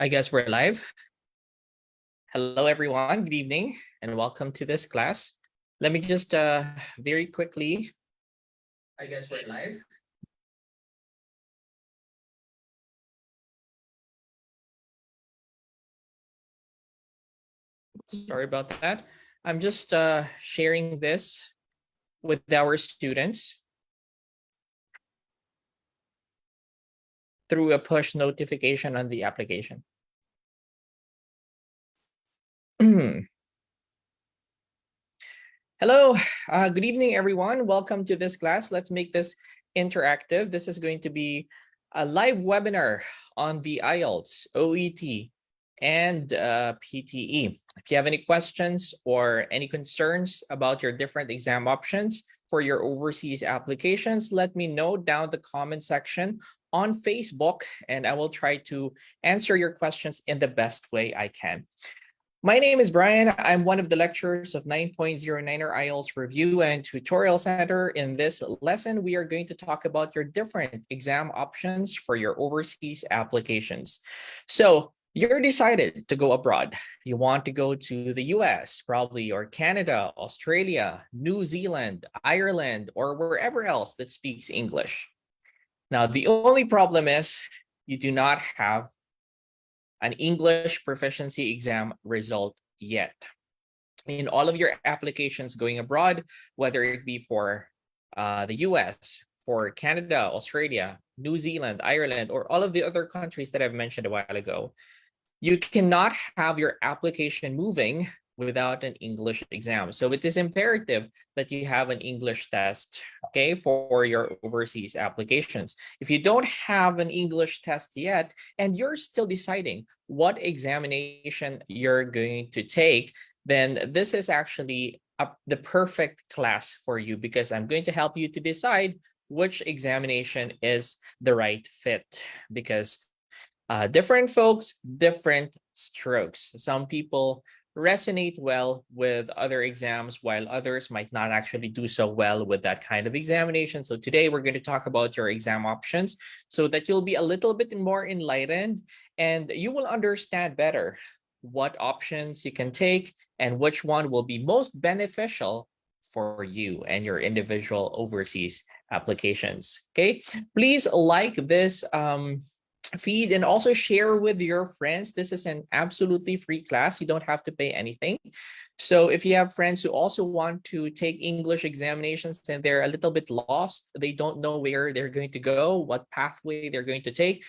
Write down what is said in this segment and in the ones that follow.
I guess we're live. Hello, everyone. Good evening and welcome to this class. Let me just very quickly. I guess we're live. Sorry about that. I'm just sharing this with our students through a push notification on the application. Hello, good evening, everyone. Welcome to this class. Let's make this interactive. This is going to be a live webinar on the IELTS, OET, and PTE. If you have any questions or any concerns about your different exam options for your overseas applications, let me know down the comment section on Facebook, and I will try to answer your questions in the best way I can. My name is Brian. I'm one of the lecturers of 9.09er IELTS Review and Tutorial Center. In this lesson, we are going to talk about your different exam options for your overseas applications. So you're decided to go abroad. You want to go to the US, probably, or Canada, Australia, New Zealand, Ireland, or wherever else that speaks English. Now, the only problem is you do not have an English proficiency exam result yet. In all of your applications going abroad, whether it be for the US, for Canada, Australia, New Zealand, Ireland, or all of the other countries that I've mentioned a while ago, you cannot have your application moving without an English exam. So it is imperative that you have an English test, okay, for your overseas applications. If you don't have an English test yet, and you're still deciding what examination you're going to take, then this is actually the perfect class for you, because I'm going to help you to decide which examination is the right fit, because different folks, different strokes. Some people resonate well with other exams, while others might not actually do so well with that kind of examination. So today we're going to talk about your exam options so that you'll be a little bit more enlightened and you will understand better what options you can take and which one will be most beneficial for you and your individual overseas applications. Okay, please like this feed and also share with your friends. This is an absolutely free class. You don't have to pay anything. So if you have friends who also want to take English examinations and they're a little bit lost, they don't know where they're going to go, what pathway they're going to take,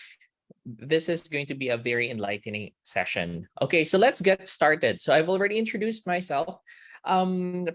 this is going to be a very enlightening session. Okay, so let's get started. So I've already introduced myself.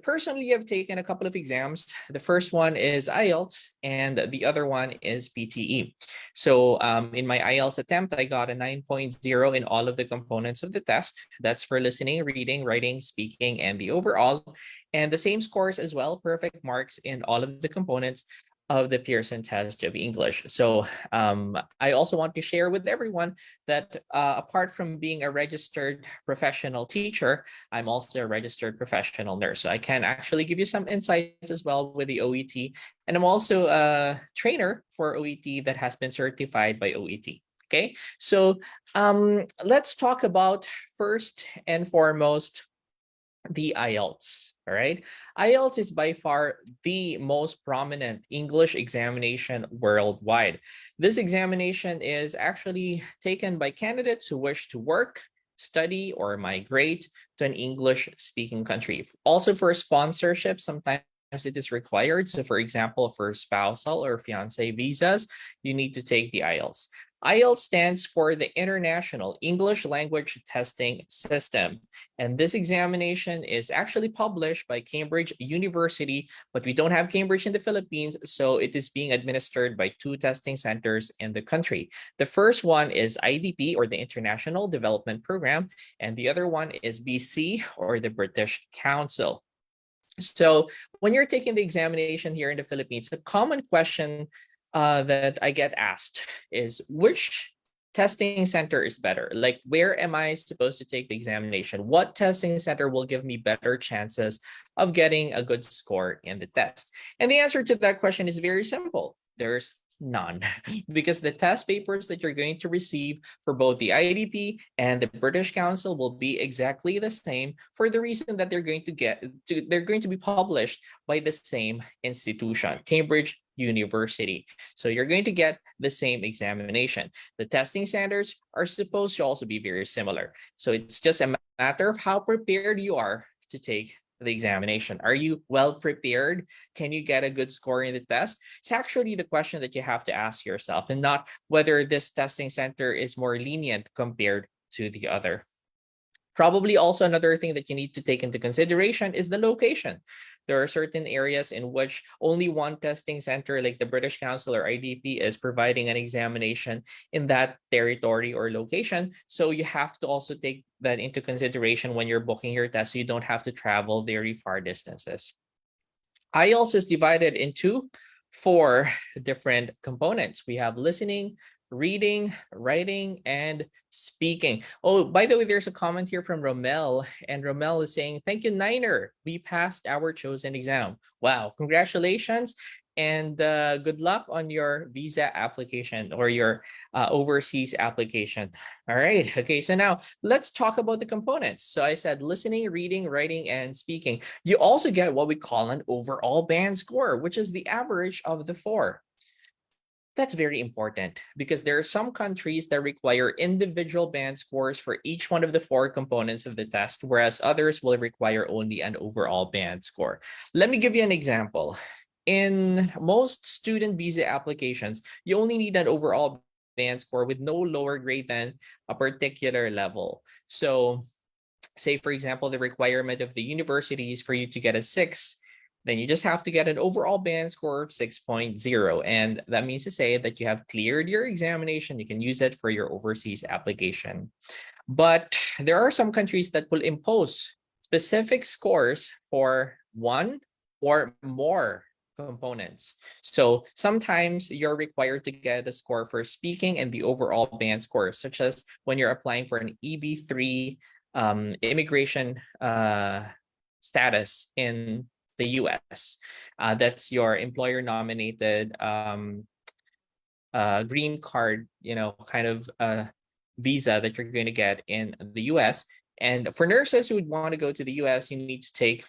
Personally, I've taken a couple of exams. The first one is IELTS and the other one is PTE. So in my IELTS attempt, I got a 9.0 in all of the components of the test. That's for listening, reading, writing, speaking, and the overall. And the same scores as well, perfect marks in all of the components of the Pearson test of English. So I also want to share with everyone that apart from being a registered professional teacher, I'm also a registered professional nurse. So I can actually give you some insights as well with the OET. And I'm also a trainer for OET that has been certified by OET. Okay, so let's talk about first and foremost the IELTS. All right, IELTS is by far the most prominent English examination worldwide. This examination is actually taken by candidates who wish to work, study, or migrate to an English-speaking country. Also for sponsorship, sometimes it is required. So for example, for spousal or fiancé visas, you need to take the IELTS. IELTS stands for the International English Language Testing System. And this examination is actually published by Cambridge University, but we don't have Cambridge in the Philippines, so it is being administered by two testing centers in the country. The first one is IDP, or the International Development Program, and the other one is BC, or the British Council. So when you're taking the examination here in the Philippines, a common question that I get asked is, which testing center is better? Like, where am I supposed to take the examination? What testing center will give me better chances of getting a good score in the test? And the answer to that question is very simple. There's None, because the test papers that you're going to receive for both the IDP and the British Council will be exactly the same, for the reason that they're going to be published by the same institution, Cambridge University. So you're going to get the same examination. The testing standards are supposed to also be very similar. So it's just a matter of how prepared you are to take the examination. Are you well prepared? Can you get a good score in the test? It's actually the question that you have to ask yourself, and not whether this testing center is more lenient compared to the other. Probably also another thing that you need to take into consideration is the location. There are certain areas in which only one testing center, like the British Council or IDP, is providing an examination in that territory or location. So you have to also take that into consideration when you're booking your test, so you don't have to travel very far distances. IELTS is divided into 4 different components. We have listening, reading, writing, and speaking. Oh, by the way, there's a comment here from Romel, and Romel is saying, thank you, Niner. We passed our chosen exam. Wow, congratulations. And good luck on your visa application or your overseas application. All right. Okay. So now let's talk about the components. So I said listening, reading, writing, and speaking. You also get what we call an overall band score, which is the average of the 4. That's very important because there are some countries that require individual band scores for each one of the 4 components of the test, whereas others will require only an overall band score. Let me give you an example. In most student visa applications, you only need an overall band score with no lower grade than a particular level. So say, for example, the requirement of the university is for you to get a 6, then you just have to get an overall band score of 6.0. And that means to say that you have cleared your examination. You can use it for your overseas application. But there are some countries that will impose specific scores for 1 or more components. So sometimes you're required to get a score for speaking and the overall band score, such as when you're applying for an EB3 immigration status in the US. That's your employer nominated green card, kind of visa that you're going to get in the US. And for nurses who would want to go to the US, you need to take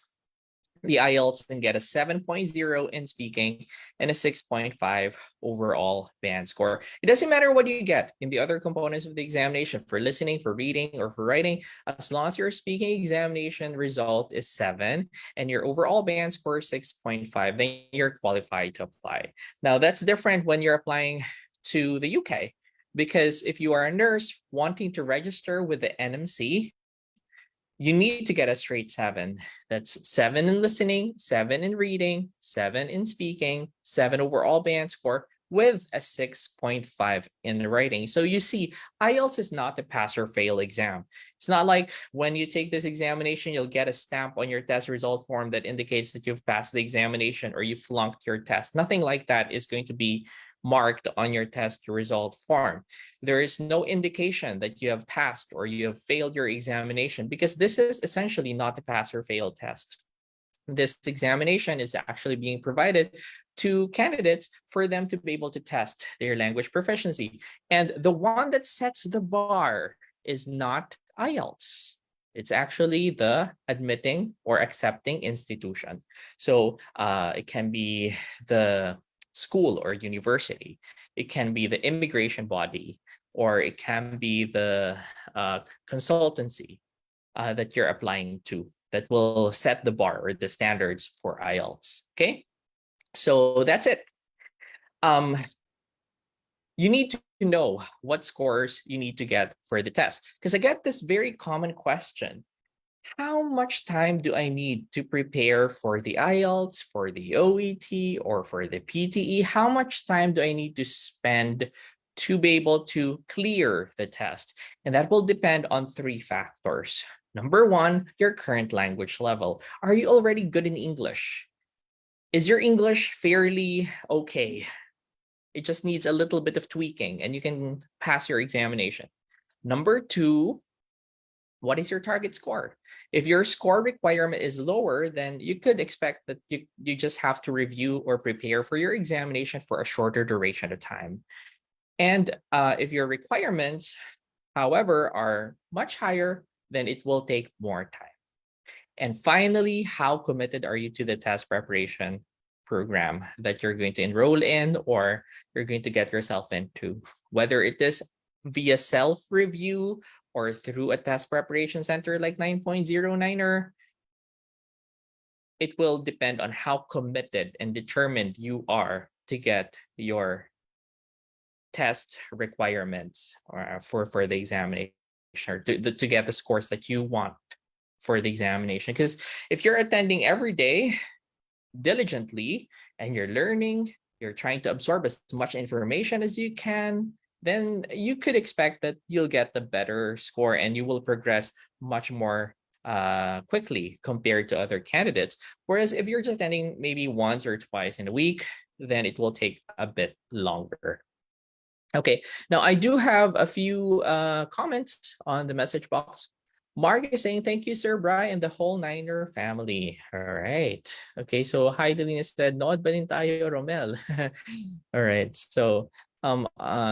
the IELTS and get a 7.0 in speaking and a 6.5 overall band score. It doesn't matter what you get in the other components of the examination for listening, for reading, or for writing, as long as your speaking examination result is 7 and your overall band score is 6.5, then you're qualified to apply. Now, that's different when you're applying to the UK, because if you are a nurse wanting to register with the NMC, you need to get a straight 7. That's 7 in listening, 7 in reading, 7 in speaking, 7 overall band score with a 6.5 in writing. So you see, IELTS is not a pass or fail exam. It's not like when you take this examination, you'll get a stamp on your test result form that indicates that you've passed the examination or you flunked your test. Nothing like that is going to be marked on your test result form. There is no indication that you have passed or you have failed your examination, because this is essentially not a pass or fail test. This examination is actually being provided to candidates for them to be able to test their language proficiency. And the one that sets the bar is not IELTS. It's actually the admitting or accepting institution. So it can be the school or university. It can be the immigration body, or it can be the consultancy that you're applying to that will set the bar or the standards for IELTS. Okay, so that's it. You need to know what scores you need to get for the test, because I get this very common question. How much time do I need to prepare for the IELTS, for the OET, or for the PTE? How much time do I need to spend to be able to clear the test? And that will depend on 3 factors. Number 1, your current language level. Are you already good in English? Is your English fairly okay? It just needs a little bit of tweaking and you can pass your examination. Number 2, what is your target score? If your score requirement is lower, then you could expect that you just have to review or prepare for your examination for a shorter duration of time. And if your requirements, however, are much higher, then it will take more time. And finally, how committed are you to the test preparation program that you're going to enroll in or you're going to get yourself into? Whether it is via self-review or through a test preparation center like 9.09er, it will depend on how committed and determined you are to get your test requirements for the examination, or to get the scores that you want for the examination. Because if you're attending every day diligently and you're learning, you're trying to absorb as much information as you can, then you could expect that you'll get the better score and you will progress much more quickly compared to other candidates. Whereas if you're just attending maybe once or twice in a week, then it will take a bit longer. Okay, now I do have a few comments on the message box. Mark is saying, thank you, Sir Bri, and the whole Niner family. All right. Okay, so Heidelina said, nood ba rin tayo, Romel? All right, so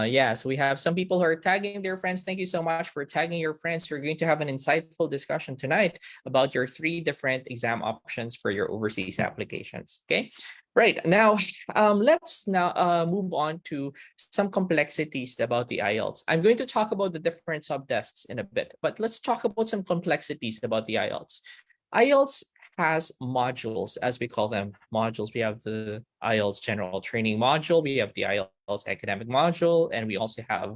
yes, we have some people who are tagging their friends. Thank you so much for tagging your friends. We're going to have an insightful discussion tonight about your 3 different exam options for your overseas applications. Okay, right now, let's now move on to some complexities about the IELTS. I'm going to talk about the different subtests in a bit, but let's talk about some complexities about the IELTS. IELTS has modules, as we call them, modules. We have the IELTS general training module, we have the IELTS academic module, and we also have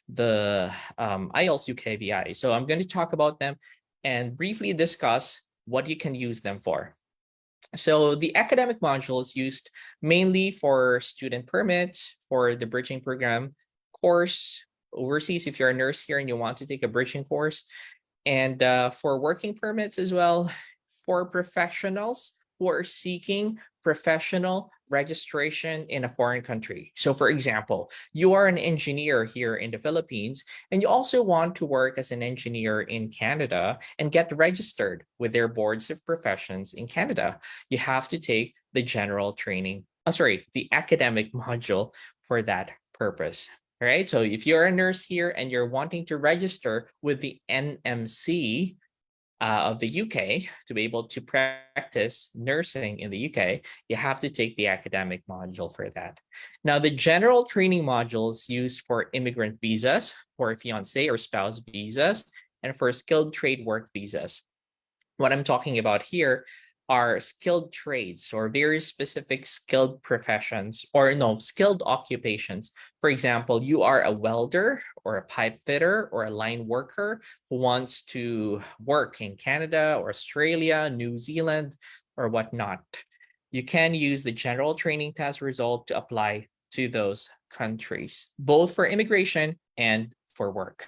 the IELTS UKVI. So I'm going to talk about them and briefly discuss what you can use them for. So the academic module is used mainly for student permits, for the bridging program course overseas, if you're a nurse here and you want to take a bridging course, and for working permits as well, for professionals who are seeking professional registration in a foreign country. So for example, you are an engineer here in the Philippines, and you also want to work as an engineer in Canada and get registered with their boards of professions in Canada. You have to take the general training, the academic module for that purpose. All right, so if you're a nurse here and you're wanting to register with the NMC of the UK to be able to practice nursing in the UK, you have to take the academic module for that. Now, the general training module is used for immigrant visas, for fiancé or spouse visas, and for skilled trade work visas. What I'm talking about here are skilled trades or very specific skilled professions, or no, skilled occupations. For example, you are a welder or a pipe fitter or a line worker who wants to work in Canada or Australia, New Zealand, or whatnot. You can use the general training test result to apply to those countries, both for immigration and for work.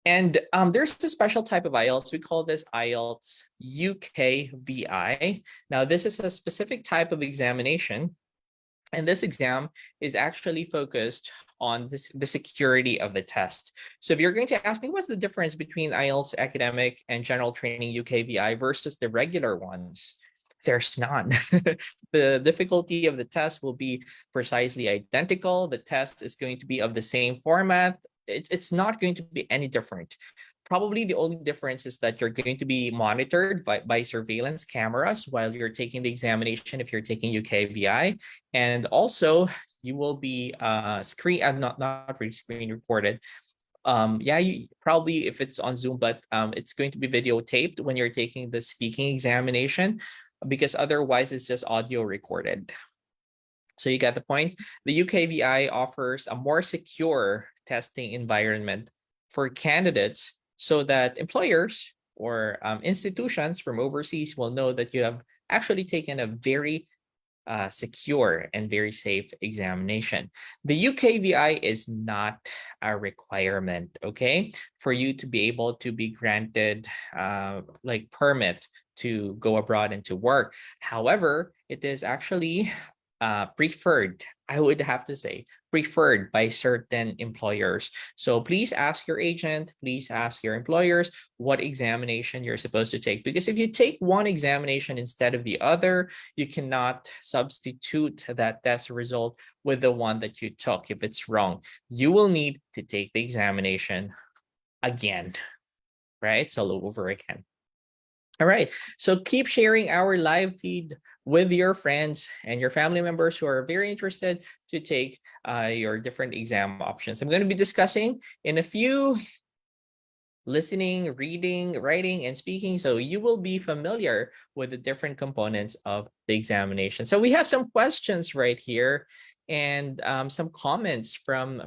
And there's a special type of IELTS. We call this IELTS UKVI. Now, this is a specific type of examination. And this exam is actually focused on the security of the test. So if you're going to ask me, what's the difference between IELTS academic and general training UKVI versus the regular ones? There's none. The difficulty of the test will be precisely identical. The test is going to be of the same format. It's not going to be any different. Probably the only difference is that you're going to be monitored by surveillance cameras while you're taking the examination if you're taking UKVI. And also, you will be not really screen recorded. You probably, if it's on Zoom, but it's going to be videotaped when you're taking the speaking examination, because otherwise it's just audio recorded. So you get the point. The UKVI offers a more secure testing environment for candidates so that employers or institutions from overseas will know that you have actually taken a very secure and very safe examination. The UKVI is not a requirement, okay, for you to be able to be granted permit to go abroad and to work. However, it is actually preferred, I would have to say, preferred by certain employers. So please ask your agent, please ask your employers what examination you're supposed to take. Because if you take one examination instead of the other, you cannot substitute that test result with the one that you took if it's wrong. You will need to take the examination again, right? So over again. All right. So keep sharing our live feed with your friends and your family members who are very interested to take your different exam options. I'm going to be discussing in a few listening, reading, writing, and speaking. So you will be familiar with the different components of the examination. So we have some questions right here and some comments from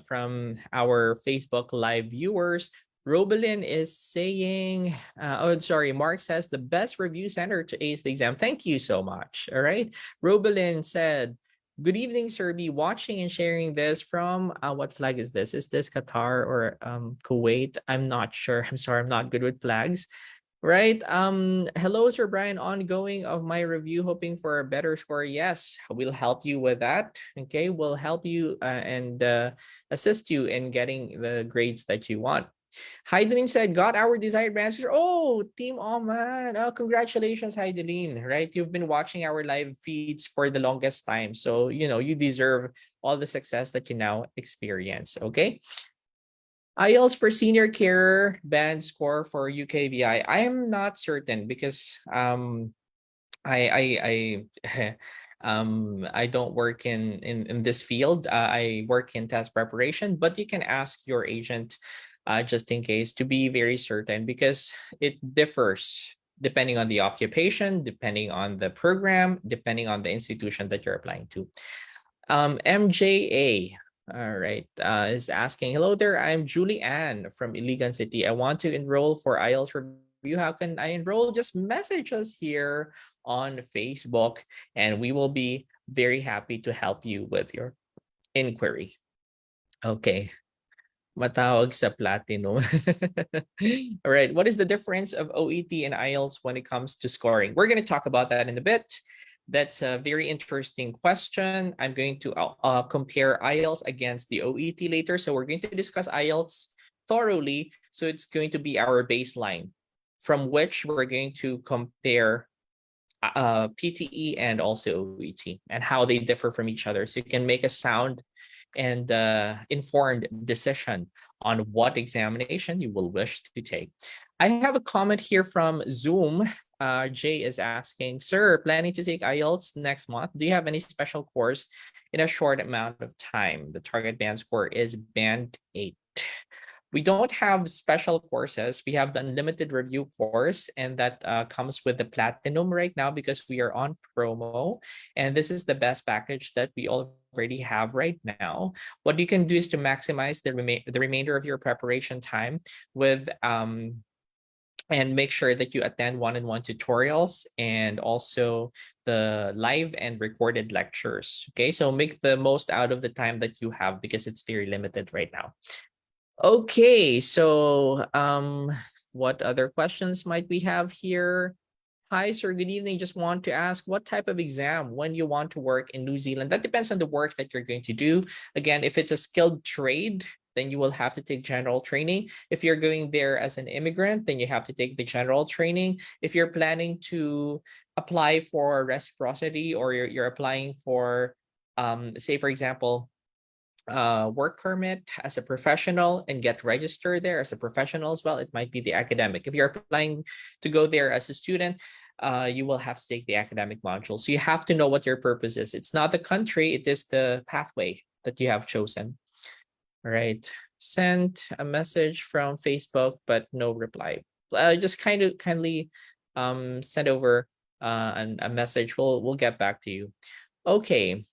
our Facebook Live viewers. Robelin is saying, Mark says the best review center to ace the exam. Thank you so much. All right. Robelin said, good evening, sir. Be watching and sharing this from what flag is this? Is this Qatar or Kuwait? I'm not sure. I'm sorry. I'm not good with flags. Right. Hello, Sir Brian. Ongoing of my review, hoping for a better score. Yes, we'll help you with that. Okay, we'll help you and assist you in getting the grades that you want. Heidelin said, got our desired answers. Oh, Team Oman. Oh, congratulations, Heidelin. Right? You've been watching our live feeds for the longest time. So, you deserve all the success that you now experience. Okay. IELTS for senior carer band score for UKVI. I am not certain because I I don't work in this field. I work in test preparation, but you can ask your agent just in case to be very certain because it differs depending on the occupation, depending on the program, depending on the institution that you're applying to. MJA, all right, is asking, hello there, I'm Julie Ann from Iligan City. I want to enroll for IELTS review. How can I enroll? Just message us here on Facebook and we will be very happy to help you with your inquiry. Okay. Matawag sa platinum. All right. What is the difference of OET and IELTS when it comes to scoring? We're going to talk about that in a bit. That's a very interesting question. I'm going to compare IELTS against the OET later. So we're going to discuss IELTS thoroughly. So it's going to be our baseline from which we're going to compare PTE and also OET and how they differ from each other. So you can make a sound and informed decision on what examination you will wish to take. I have a comment here from Zoom. Jay is asking, sir, planning to take IELTS next month. Do you have any special course in a short amount of time? The target band score is band 8. We don't have special courses. We have the unlimited review course, and that comes with the platinum right now because we are on promo. And this is the best package that we already have right now. What you can do is to maximize the remainder of your preparation time with and make sure that you attend one-on-one tutorials and also the live and recorded lectures. Okay, so make the most out of the time that you have because it's very limited right now. Okay, so what other questions might we have here? Hi, sir, good evening. Just want to ask what type of exam when you want to work in New Zealand? That depends on the work that you're going to do. Again, if it's a skilled trade, then you will have to take general training. If you're going there as an immigrant, then you have to take the general training. If you're planning to apply for reciprocity or you're applying for, say, for example, work permit as a professional and get registered there as a professional as well, it might be the academic. If you're applying to go there as a student, you will have to take the academic module. So you have to know what your purpose is. It's not the country, it is the pathway that you have chosen. All right. Sent a message from Facebook, but no reply. Just kindly send over a message. We'll get back to you. Okay.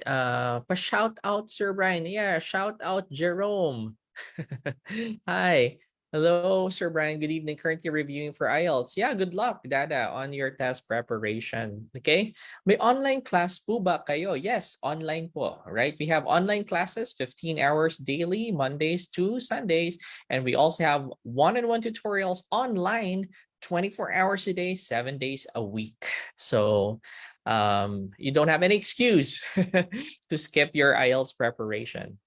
Pa-shout out, Sir Brian. Yeah, shout out Jerome. Hi. Hello, Sir Brian. Good evening. Currently reviewing for IELTS. Yeah, good luck, Dada, on your test preparation. Okay? May online class po ba kayo? Yes, online po. Right? We have online classes, 15 hours daily, Mondays to Sundays. And we also have one-on-one tutorials online, 24 hours a day, 7 days a week. So You don't have any excuse to skip your IELTS preparation.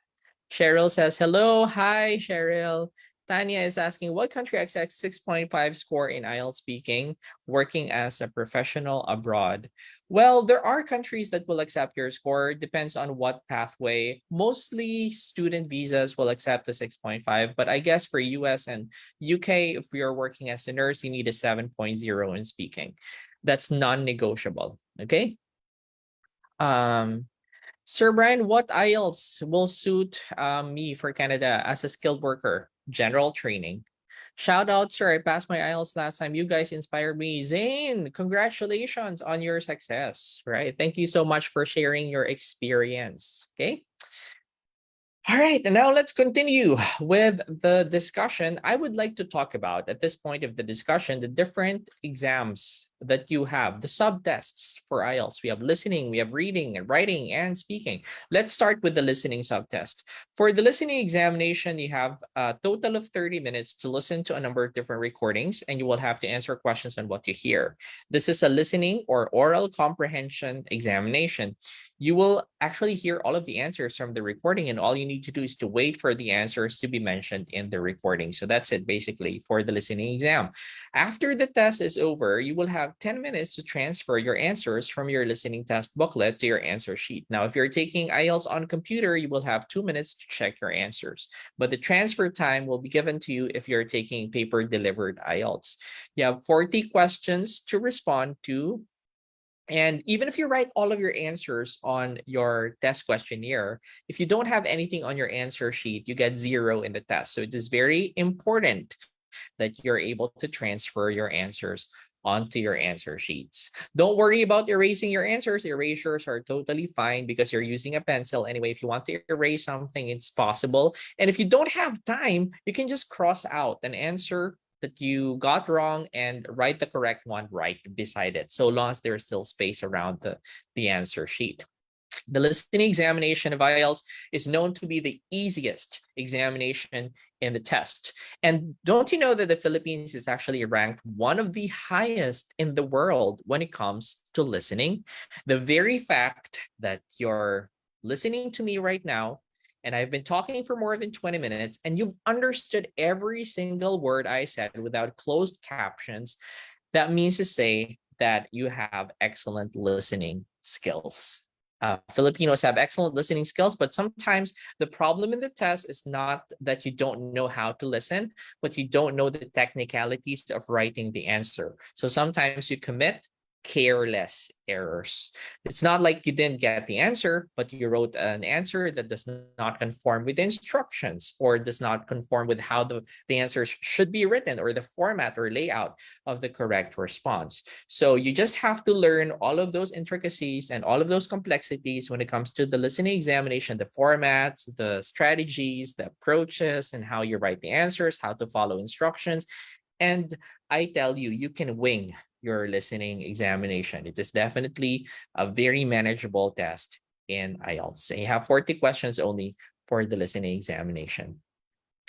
Cheryl says, hello. Hi, Cheryl. Tanya is asking, what country expects 6.5 score in IELTS speaking, working as a professional abroad? Well, there are countries that will accept your score. Depends on what pathway. Mostly student visas will accept the 6.5, but I guess for US and UK, if you're working as a nurse, you need a 7.0 in speaking. That's non-negotiable, okay? Sir Brian, what IELTS will suit me for Canada as a skilled worker? General training. Shout out, sir. I passed my IELTS last time. You guys inspired me. Zane, congratulations on your success, right? Thank you so much for sharing your experience. Okay. All right, and now let's continue with the discussion. I would like to talk about at this point of the discussion the different exams that you have, the subtests for IELTS. We have listening, we have reading and writing and speaking. Let's start with the listening subtest. For the listening examination, you have a total of 30 minutes to listen to a number of different recordings, and you will have to answer questions on what you hear. This is a listening or oral comprehension examination. You will actually hear all of the answers from the recording, and all you need to do is to wait for the answers to be mentioned in the recording. So that's it basically for the listening exam. After the test is over, you will have 10 minutes to transfer your answers from your listening test booklet to your answer sheet. Now, if you're taking IELTS on computer, you will have 2 minutes to check your answers, but the transfer time will be given to you if you're taking paper delivered IELTS. You have 40 questions to respond to. And even if you write all of your answers on your test questionnaire, if you don't have anything on your answer sheet, you get 0 in the test. So it is very important that you're able to transfer your answers onto your answer sheets. Don't worry about erasing your answers. Erasures are totally fine because you're using a pencil. Anyway, if you want to erase something, it's possible. And if you don't have time, you can just cross out an answer that you got wrong and write the correct one right beside it, so long as there's still space around the answer sheet. The listening examination of IELTS is known to be the easiest examination in the test. And don't you know that the Philippines is actually ranked one of the highest in the world when it comes to listening? The very fact that you're listening to me right now, and I've been talking for more than 20 minutes, and you've understood every single word I said without closed captions, that means to say that you have excellent listening skills. Filipinos have excellent listening skills, but sometimes the problem in the test is not that you don't know how to listen, but you don't know the technicalities of writing the answer. So sometimes you commit careless errors. It's not like you didn't get the answer, but you wrote an answer that does not conform with the instructions or does not conform with how the answers should be written or the format or layout of the correct response. So you just have to learn all of those intricacies and all of those complexities when it comes to the listening examination, the formats, the strategies, the approaches, and how you write the answers, how to follow instructions. And I tell you, you can wing your listening examination. It is definitely a very manageable test in IELTS. And you have 40 questions only for the listening examination.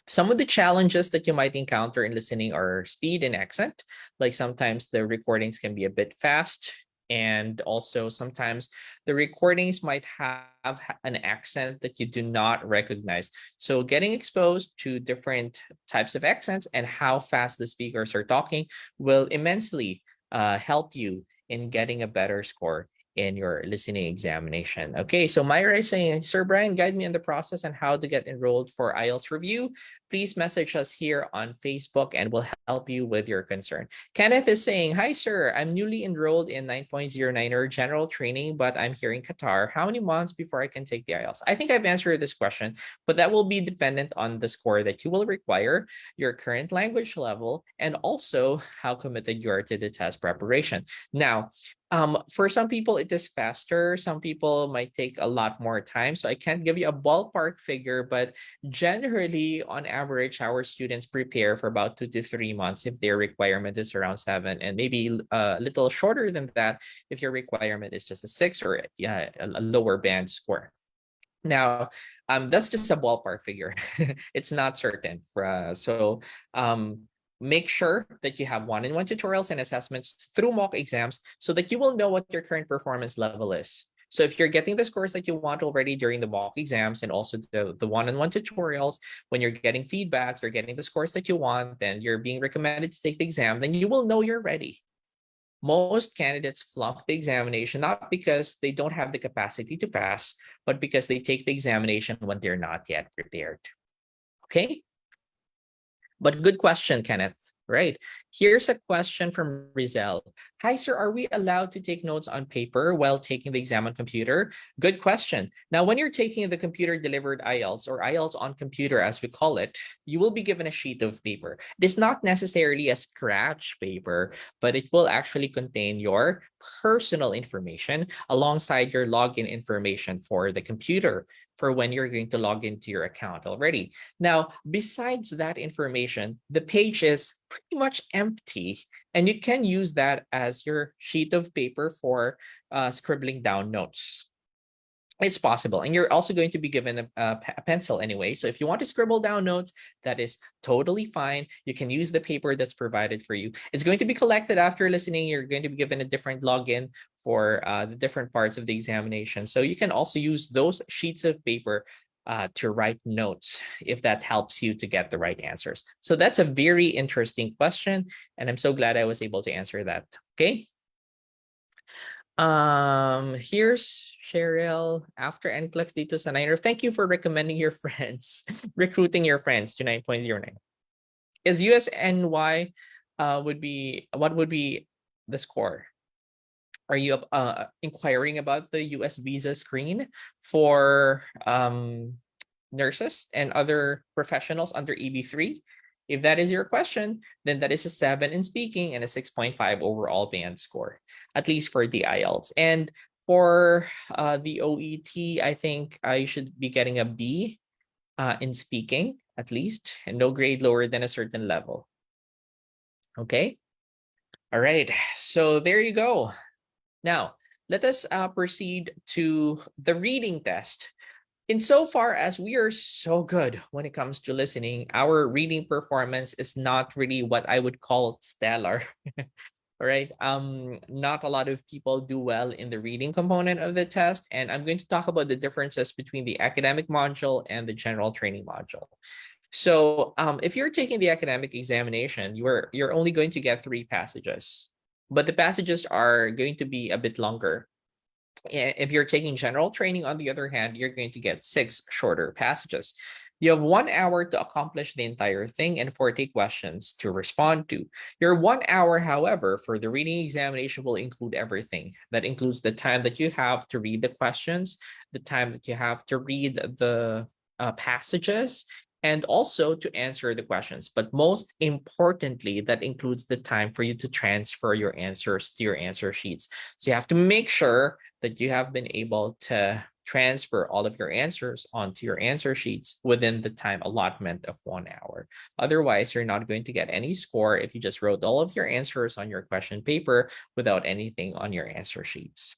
Some of the challenges that you might encounter in listening are speed and accent. Like sometimes the recordings can be a bit fast, and also sometimes the recordings might have an accent that you do not recognize. So getting exposed to different types of accents and how fast the speakers are talking will immensely help you in getting a better score in your listening examination. Okay, so Myra is saying, Sir Brian, guide me in the process on how to get enrolled for IELTS review. Please message us here on Facebook and we'll help you with your concern. Kenneth is saying, hi, sir. I'm newly enrolled in 9.09er general training, but I'm here in Qatar. How many months before I can take the IELTS? I think I've answered this question, but that will be dependent on the score that you will require, your current language level, and also how committed you are to the test preparation. Now, for some people, it is faster. Some people might take a lot more time. So I can't give you a ballpark figure, but generally, on average, our students prepare for about 2 to 3 months if their requirement is around 7, and maybe a little shorter than that if your requirement is just a 6 or a lower band score. Now, that's just a ballpark figure. It's not certain. make sure that you have one-on-one tutorials and assessments through mock exams so that you will know what your current performance level is. So if you're getting the scores that you want already during the mock exams and also the one-on-one tutorials, when you're getting feedback, you're getting the scores that you want, and you're being recommended to take the exam, then you will know you're ready. Most candidates flunk the examination, not because they don't have the capacity to pass, but because they take the examination when they're not yet prepared. Okay? But good question, Kenneth. Right. Here's a question from Rizal. Hi, sir. Are we allowed to take notes on paper while taking the exam on computer? Good question. Now, when you're taking the computer delivered IELTS or IELTS on computer, as we call it, you will be given a sheet of paper. It is not necessarily a scratch paper, but it will actually contain your personal information alongside your login information for the computer for when you're going to log into your account already. Now, besides that information, the page is pretty much empty, and you can use that as your sheet of paper for scribbling down notes. It's possible. And you're also going to be given a pencil anyway. So if you want to scribble down notes, that is totally fine. You can use the paper that's provided for you. It's going to be collected after listening. You're going to be given a different login for the different parts of the examination. So you can also use those sheets of paper to write notes if that helps you to get the right answers. So that's a very interesting question. And I'm so glad I was able to answer that. Okay. Here's Cheryl after NCLEX dito sa Niner. Thank you for recommending your friends, recruiting your friends to 9.09. Is USNY would be what would be the score? Are you inquiring about the US visa screen for nurses and other professionals under EB3? If that is your question, then that is a 7 in speaking and a 6.5 overall band score, at least for the IELTS. And for the OET, I think I should be getting a B in speaking, at least, and no grade lower than a certain level. Okay. All right. So there you go. Now, let us proceed to the reading test. Insofar as we are so good when it comes to listening, our reading performance is not really what I would call stellar. All right. Not a lot of people do well in the reading component of the test. And I'm going to talk about the differences between the academic module and the general training module. So if you're taking the academic examination, you're only going to get 3 passages, but the passages are going to be a bit longer. If you're taking general training, on the other hand, you're going to get 6 shorter passages. You have 1 hour to accomplish the entire thing and 40 questions to respond to. Your 1 hour, however, for the reading examination will include everything. That includes the time that you have to read the questions, the time that you have to read the passages, and also to answer the questions. But most importantly, that includes the time for you to transfer your answers to your answer sheets. So you have to make sure that you have been able to transfer all of your answers onto your answer sheets within the time allotment of 1 hour. Otherwise, you're not going to get any score if you just wrote all of your answers on your question paper without anything on your answer sheets.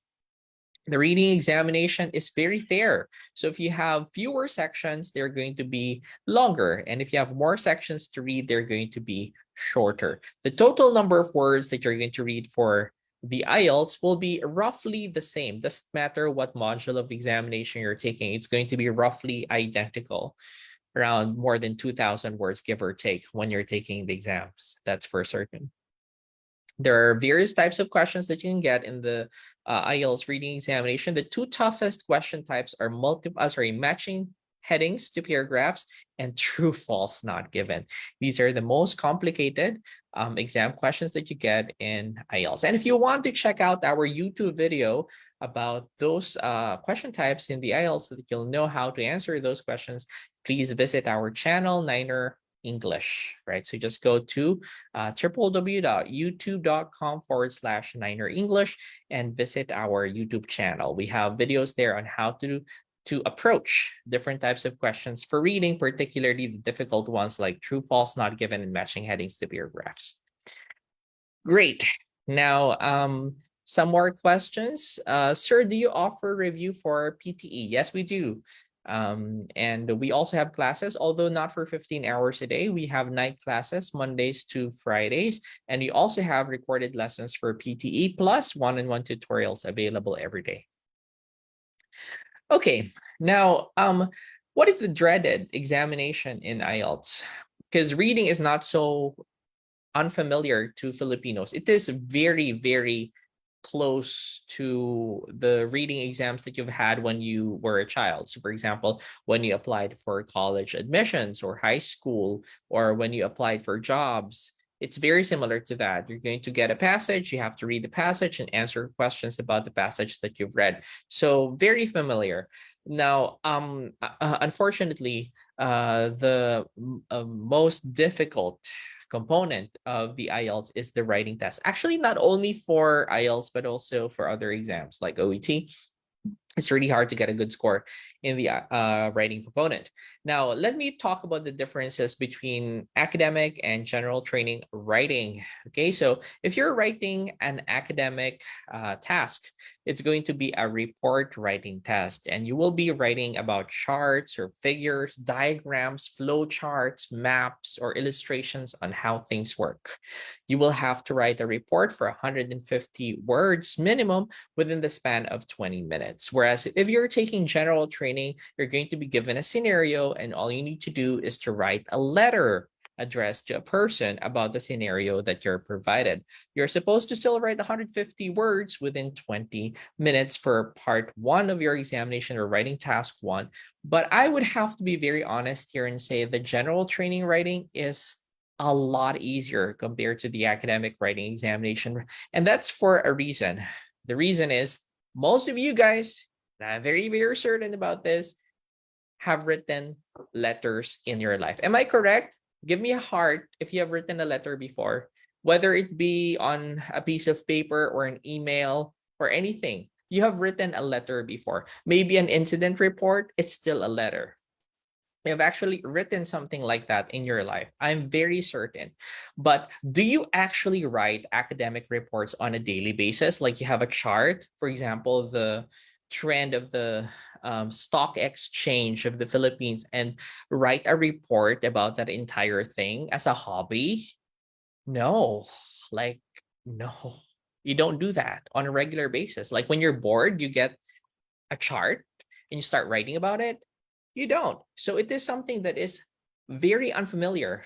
The reading examination is very fair. So if you have fewer sections, they're going to be longer. And if you have more sections to read, they're going to be shorter. The total number of words that you're going to read for the IELTS will be roughly the same. Doesn't matter what module of examination you're taking. It's going to be roughly identical, around more than 2,000 words, give or take, when you're taking the exams. That's for certain. There are various types of questions that you can get in the IELTS reading examination. The 2 toughest question types are matching headings to paragraphs and true false not given. These are the most complicated exam questions that you get in IELTS. And if you want to check out our YouTube video about those question types in the IELTS so that you'll know how to answer those questions, please visit our channel, Niner English, right? So just go to www.youtube.com/Niner English and visit our YouTube channel. We have videos there on how to approach different types of questions for reading, particularly the difficult ones like true, false, not given, and matching headings to paragraphs. Great. Now, some more questions. Sir, do you offer review for PTE? Yes, we do. And we also have classes, although not for 15 hours a day. We have night classes Mondays to Fridays, and we also have recorded lessons for PTE plus one-on-one tutorials available every day. Okay, now what is the dreaded examination in IELTS? Because reading is not so unfamiliar to Filipinos. It is very, very close to the reading exams that you've had when you were a child. So, for example, when you applied for college admissions or high school, or when you applied for jobs, it's very similar to that. You're going to get a passage, you have to read the passage and answer questions about the passage that you've read. So, very familiar. Now, unfortunately, the most difficult component of the IELTS is the writing test. Actually, not only for IELTS, but also for other exams like OET. It's really hard to get a good score in the writing component. Now, let me talk about the differences between academic and general training writing. Okay, so if you're writing an academic task, it's going to be a report writing test, and you will be writing about charts or figures, diagrams, flow charts, maps, or illustrations on how things work. You will have to write a report for 150 words minimum within the span of 20 minutes. Whereas if you're taking general training, you're going to be given a scenario, and all you need to do is to write a letter addressed to a person about the scenario that you're provided. You're supposed to still write 150 words within 20 minutes for part one of your examination or writing task one. But I would have to be very honest here and say the general training writing is a lot easier compared to the academic writing examination. And that's for a reason. The reason is most of you guys, and I'm very, very certain about this, have written letters in your life. Am I correct? Give me a heart if you have written a letter before, whether it be on a piece of paper or an email or anything. You have written a letter before. Maybe an incident report, it's still a letter. You've actually written something like that in your life. I'm very certain. But do you actually write academic reports on a daily basis? Like you have a chart, for example, the trend of the stock exchange of the Philippines, and write a report about that entire thing as a hobby? No, like, no, you don't do that on a regular basis. Like when you're bored, you get a chart and you start writing about it. You don't. So it is something that is very unfamiliar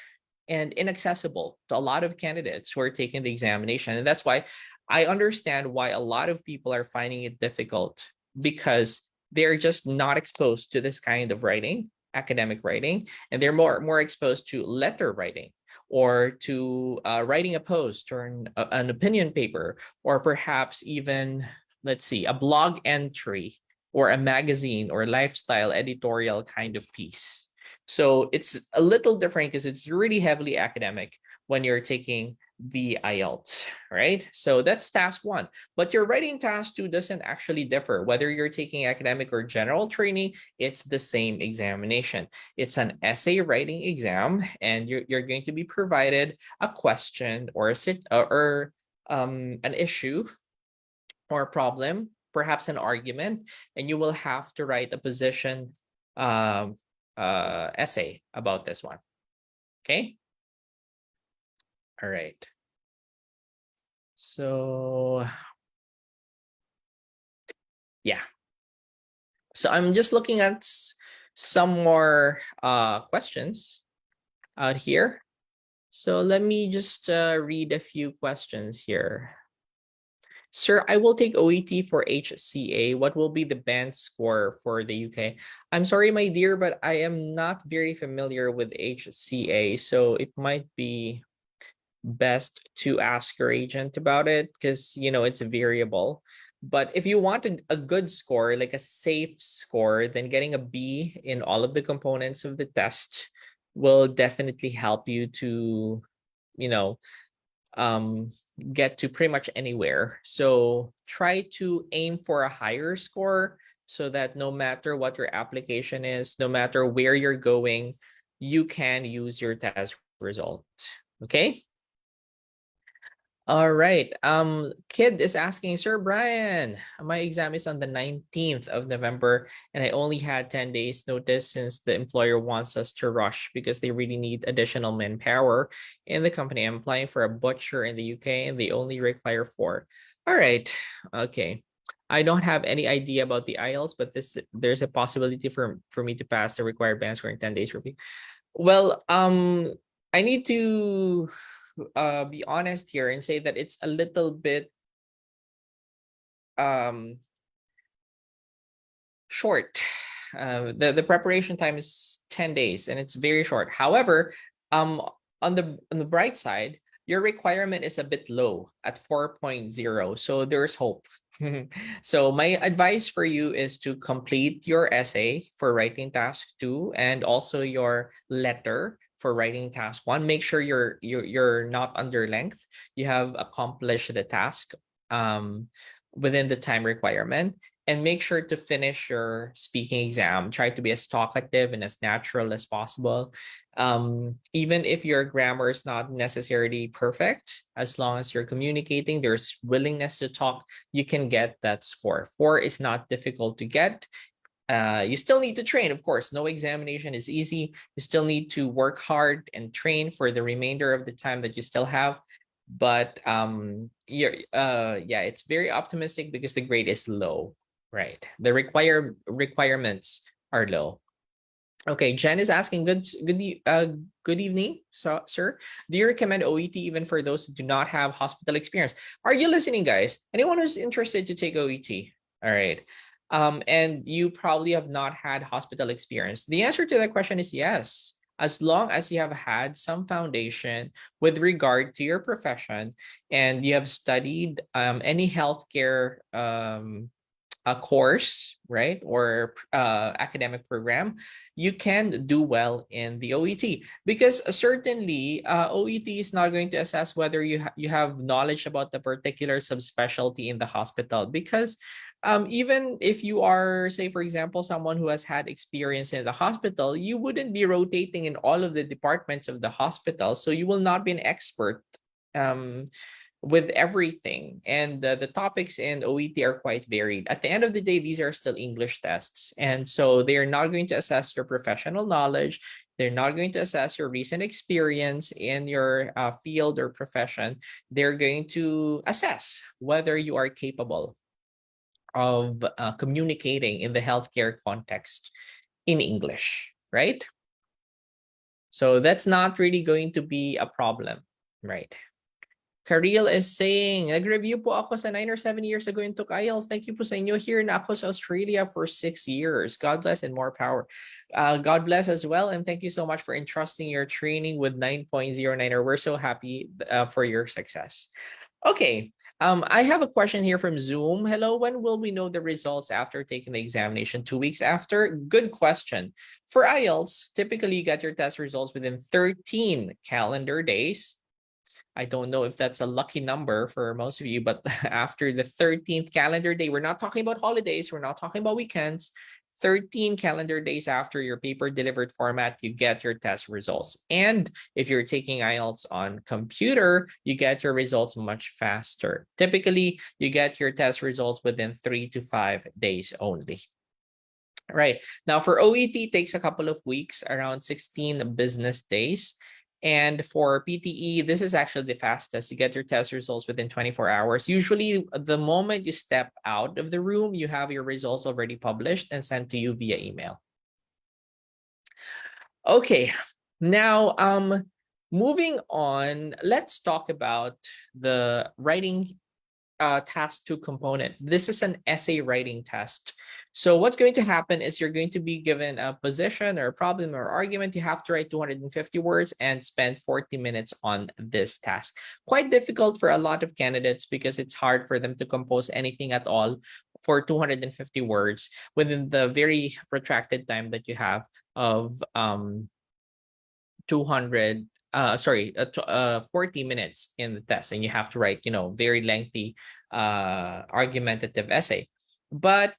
and inaccessible to a lot of candidates who are taking the examination. And that's why I understand why a lot of people are finding it difficult, because they're just not exposed to this kind of writing, academic writing, and they're more exposed to letter writing, or to writing a post or an opinion paper, or perhaps even, let's see, a blog entry or a magazine or lifestyle editorial kind of piece. So it's a little different because it's really heavily academic when you're taking the IELTS, right? So that's task one. But your writing task two doesn't actually differ. Whether you're taking academic or general training, it's the same examination. It's an essay writing exam, and you're going to be provided a question or an issue or a problem, perhaps an argument, and you will have to write a position essay about this one. Okay. All right. So yeah. So I'm just looking at some more questions out here. So let me just read a few questions here. Sir, I will take OET for HCA. What will be the band score for the UK? I'm sorry, my dear, but I am not very familiar with HCA, so it might be best to ask your agent about it, because it's a variable. But if you wanted a good score, like a safe score, then getting a B in all of the components of the test will definitely help you to, you know, um, get to pretty much anywhere. So try to aim for a higher score, so that no matter what your application is, no matter where you're going, you can use your test result. Okay. All right. Kid is asking, Sir Brian, my exam is on the 19th of November, and I only had 10 days notice since the employer wants us to rush because they really need additional manpower in the company. I'm applying for a butcher in the UK, and they only require four. All right. Okay. I don't have any idea about the IELTS, but there's a possibility for me to pass the required band score in 10 days review. Well, I need to be honest here and say that it's a little bit um short. The preparation time is 10 days and it's very short. However, um on the bright side, your requirement is a bit low at 4.0, so there's hope. So my advice for you is to complete your essay for writing task 2 and also your letter for writing task 1. Make sure you're not under length. You have accomplished the task within the time requirement, and make sure to finish your speaking exam. Try to be as talkative and as natural as possible. Even if your grammar is not necessarily perfect, as long as you're communicating, there's willingness to talk, you can get that score. 4 is not difficult to get. You still need to train, of course. No examination is easy. You still need to work hard and train for the remainder of the time that you still have. But yeah, it's very optimistic because the grade is low. Right. The requirements are low. Okay, Jen is asking, good evening, sir. Do you recommend OET even for those who do not have hospital experience? Are you listening, guys? Anyone who's interested to take OET? All right. And you probably have not had hospital experience. The answer to that question is yes. As long as you have had some foundation with regard to your profession and you have studied any healthcare a course, right, or academic program, you can do well in the OET, because certainly OET is not going to assess whether you have knowledge about the particular subspecialty in the hospital, because even if you are, say, for example, someone who has had experience in the hospital, you wouldn't be rotating in all of the departments of the hospital, so you will not be an expert um, with everything. And the topics in OET are quite varied. At the end of the day, these are still English tests. And so they are not going to assess your professional knowledge. They're not going to assess your recent experience in your field or profession. They're going to assess whether you are capable of communicating in the healthcare context in English, right? So that's not really going to be a problem, right? Karil is saying, nag-review po ako sa 9 or 7 years ago and took IELTS. Thank you po sa inyo. Here na ako sa Australia for 6 years. God bless and more power. God bless as well. And thank you so much for entrusting your training with 9.09er. We're so happy for your success. Okay. I have a question here from Zoom. Hello, when will we know the results after taking the examination? 2 weeks after? Good question. For IELTS, typically you get your test results within 13 calendar days. I don't know if that's a lucky number for most of you, but after the 13th calendar day, we're not talking about holidays, we're not talking about weekends. 13 calendar days after your paper delivered format, you get your test results. And if you're taking IELTS on computer, you get your results much faster. Typically, you get your test results within 3 to 5 days only. Right. Now for OET, it takes a couple of weeks, around 16 business days. And for PTE, this is actually the fastest. You get your test results within 24 hours. Usually, the moment you step out of the room, you have your results already published and sent to you via email. Okay, now moving on, let's talk about the writing task 2 component. This is an essay writing test. So what's going to happen is you're going to be given a position or a problem or argument. You have to write 250 words and spend 40 minutes on this task. Quite difficult for a lot of candidates because it's hard for them to compose anything at all for 250 words within the very protracted time that you have of 200 40 minutes in the test, and you have to write, very lengthy argumentative essay. But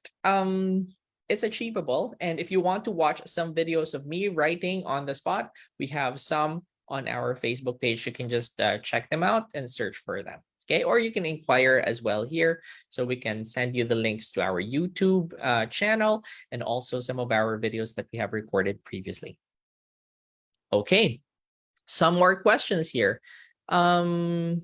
it's achievable. And if you want to watch some videos of me writing on the spot, we have some on our Facebook page. You can just check them out and search for them. Okay, or you can inquire as well here. So we can send you the links to our YouTube channel and also some of our videos that we have recorded previously. Okay, some more questions here. Right.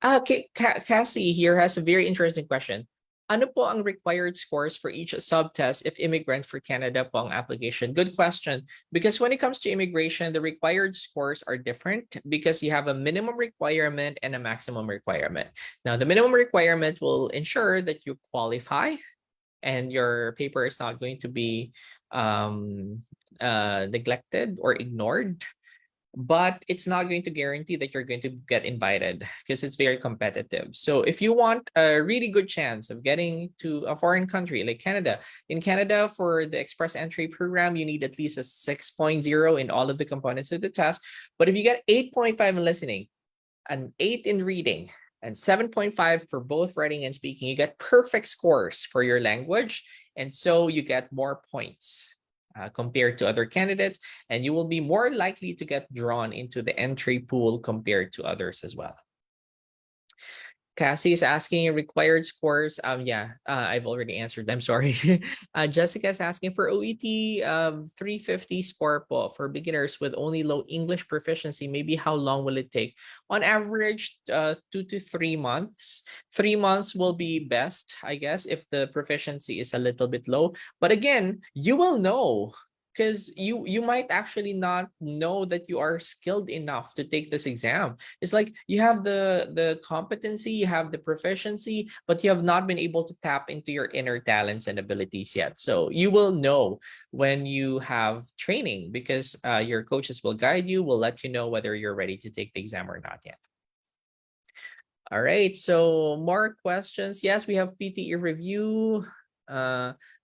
Okay, Cassie here has a very interesting question. Ano po ang required scores for each subtest if immigrant for Canada po ang application? Good question. Because when it comes to immigration, the required scores are different because you have a minimum requirement and a maximum requirement. Now, the minimum requirement will ensure that you qualify and your paper is not going to be neglected or ignored, but it's not going to guarantee that you're going to get invited because it's very competitive. So if you want a really good chance of getting to a foreign country like Canada, in Canada for the express entry program, you need at least a 6.0 in all of the components of the test. But if you get 8.5 in listening, an 8 in reading, and 7.5 for both writing and speaking, you get perfect scores for your language. And so you get more points compared to other candidates, and you will be more likely to get drawn into the entry pool compared to others as well. Cassie is asking required scores. I've already answered. I'm sorry. Jessica is asking for OET 350 score po for beginners with only low English proficiency. Maybe how long will it take? On average, 2 to 3 months. 3 months will be best, I guess, if the proficiency is a little bit low. But again, you will know because you might actually not know that you are skilled enough to take this exam. It's like you have the competency, you have the proficiency, but you have not been able to tap into your inner talents and abilities yet. So you will know when you have training because your coaches will guide you, will let you know whether you're ready to take the exam or not yet. All right, so more questions. Yes, we have PTE review.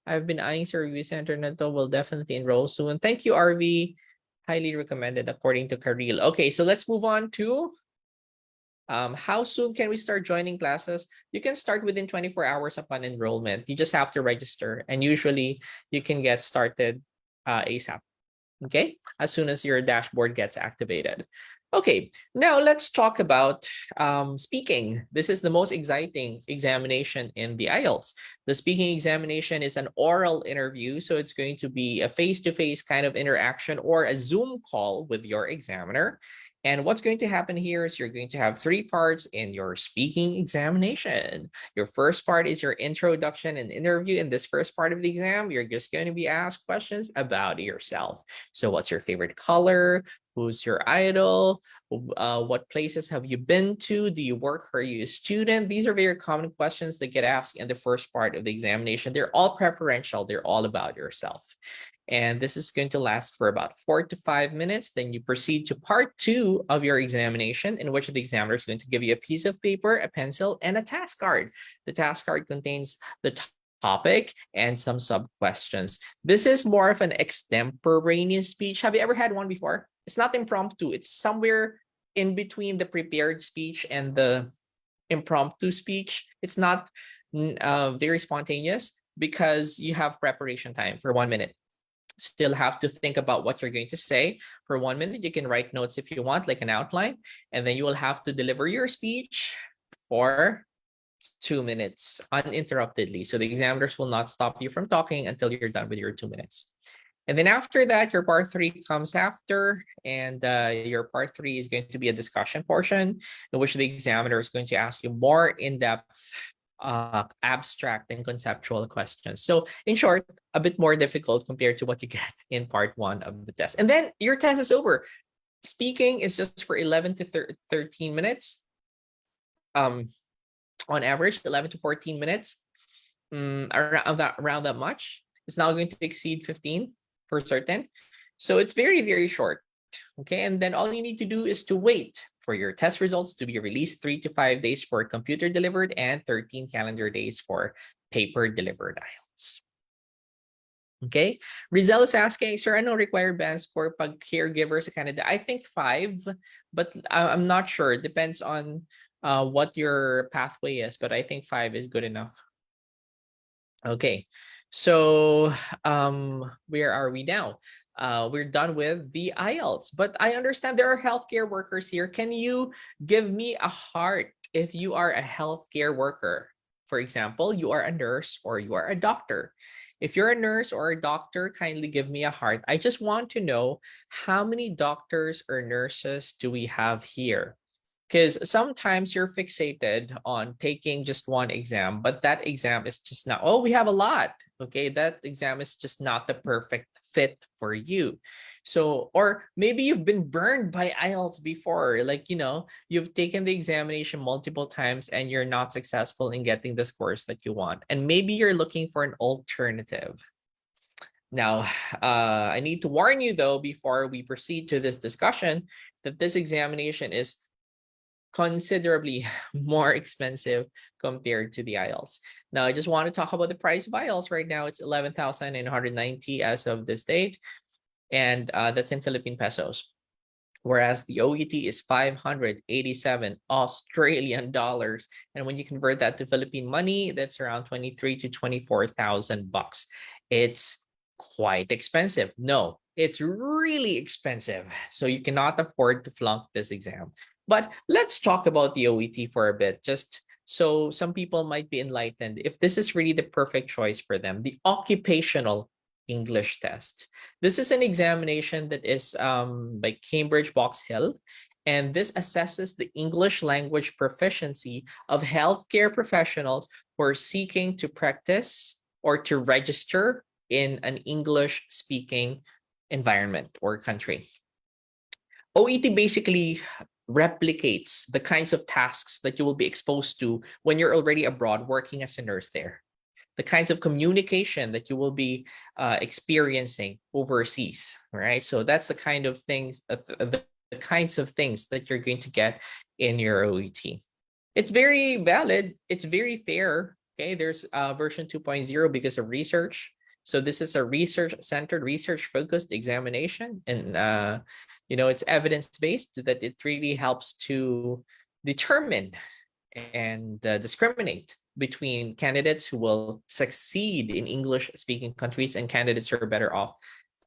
I've been eyeing Sir Review Center na to. Will definitely enroll soon. Thank you, RV. Highly recommended according to Karil. Okay, so let's move on to how soon can we start joining classes? You can start within 24 hours upon enrollment. You just have to register, and usually you can get started ASAP. Okay, as soon as your dashboard gets activated. Okay, now let's talk about speaking. This is the most exciting examination in the IELTS. The speaking examination is an oral interview, so it's going to be a face-to-face kind of interaction or a Zoom call with your examiner. And what's going to happen here is you're going to have 3 parts in your speaking examination. Your first part is your introduction and interview. In this first part of the exam, you're just going to be asked questions about yourself. So what's your favorite color? Who's your idol? What places have you been to? Do you work? Are you a student? These are very common questions that get asked in the first part of the examination. They're all preferential. They're all about yourself. And this is going to last for about 4 to 5 minutes. Then you proceed to part 2 of your examination, in which the examiner is going to give you a piece of paper, a pencil, and a task card. The task card contains the topic and some sub-questions. This is more of an extemporaneous speech. Have you ever had one before? It's not impromptu. It's somewhere in between the prepared speech and the impromptu speech. It's not very spontaneous because you have preparation time for 1 minute. Still have to think about what you're going to say for 1 minute. You can write notes if you want, like an outline, and then you will have to deliver your speech for 2 minutes uninterruptedly. So the examiners will not stop you from talking until you're done with your 2 minutes. And then after that, your part 3 comes after, and your part 3 is going to be a discussion portion in which the examiner is going to ask you more in-depth abstract and conceptual questions. So in short, a bit more difficult compared to what you get in part 1 of the test. And then your test is over. Speaking is just for 11 to 13 minutes. On average, 11 to 14 minutes. Around that much. It's not going to exceed 15 for certain. So it's very, very short. Okay, and then all you need to do is to wait for your test results to be released 3 to 5 days for computer delivered and 13 calendar days for paper delivered IELTS. Okay, Rizal is asking, sir, ano required band score pag caregiver sa Canada? I think 5, but I'm not sure. It depends on what your pathway is, but I think 5 is good enough. Okay, so where are we now? we're done with the IELTS. But I understand there are healthcare workers here. Can you give me a heart if you are a healthcare worker? For example, you are a nurse or you are a doctor. If you're a nurse or a doctor, kindly give me a heart. I just want to know how many doctors or nurses do we have here? Because sometimes you're fixated on taking just one exam, but that exam is just not, oh, we have a lot. Okay, that exam is just not the perfect fit for you. So, or maybe you've been burned by IELTS before, like, you've taken the examination multiple times and you're not successful in getting the scores that you want. And maybe you're looking for an alternative. Now, I need to warn you though, before we proceed to this discussion, that this examination is considerably more expensive compared to the IELTS. Now, I just want to talk about the price of IELTS right now. It's 11,990 as of this date, and that's in Philippine pesos. Whereas the OET is 587 Australian dollars. And when you convert that to Philippine money, that's around 23 to 24,000 bucks. It's quite expensive. No, it's really expensive. So you cannot afford to flunk this exam. But let's talk about the OET for a bit, just so some people might be enlightened if this is really the perfect choice for them. The occupational English test. This is an examination that is by Cambridge Box Hill, and this assesses the English language proficiency of healthcare professionals who are seeking to practice or to register in an English speaking environment or country. OET basically replicates the kinds of tasks that you will be exposed to when you're already abroad working as a nurse there, the kinds of communication that you will be experiencing overseas, right? So that's the kind of things, the kinds of things that you're going to get in your OET. It's very valid. It's very fair. Okay, there's version 2.0 because of research. So this is a research-centered, research-focused examination, and it's evidence-based, that it really helps to determine and discriminate between candidates who will succeed in English-speaking countries and candidates who are better off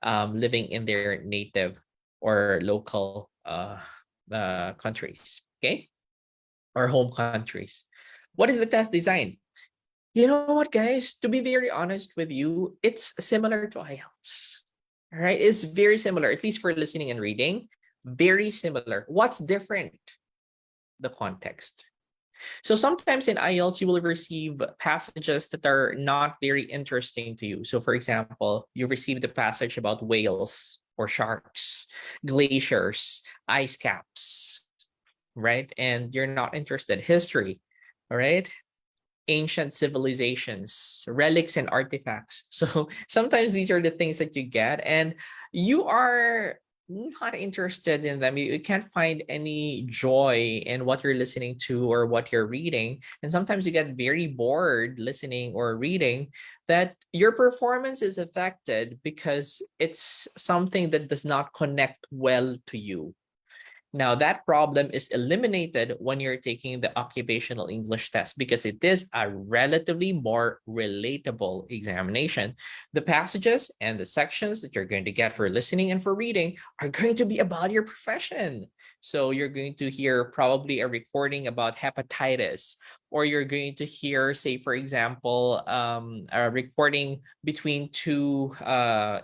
living in their native or local countries, okay, or home countries. What is the test design? You know what, guys? To be very honest with you, it's similar to IELTS. All right, it's very similar, at least for listening and reading. Very similar. What's different? The context. So sometimes in IELTS, you will receive passages that are not very interesting to you. So for example, you received a passage about whales or sharks, glaciers, ice caps, right? And you're not interested. History, all right? Ancient civilizations, relics and artifacts. So sometimes these are the things that you get, and you are not interested in them. You can't find any joy in what you're listening to or what you're reading. And sometimes you get very bored listening or reading, that your performance is affected because it's something that does not connect well to you. Now, that problem is eliminated when you're taking the occupational English test because it is a relatively more relatable examination. The passages and the sections that you're going to get for listening and for reading are going to be about your profession. So you're going to hear probably a recording about hepatitis, or you're going to hear, say, for example, a recording between two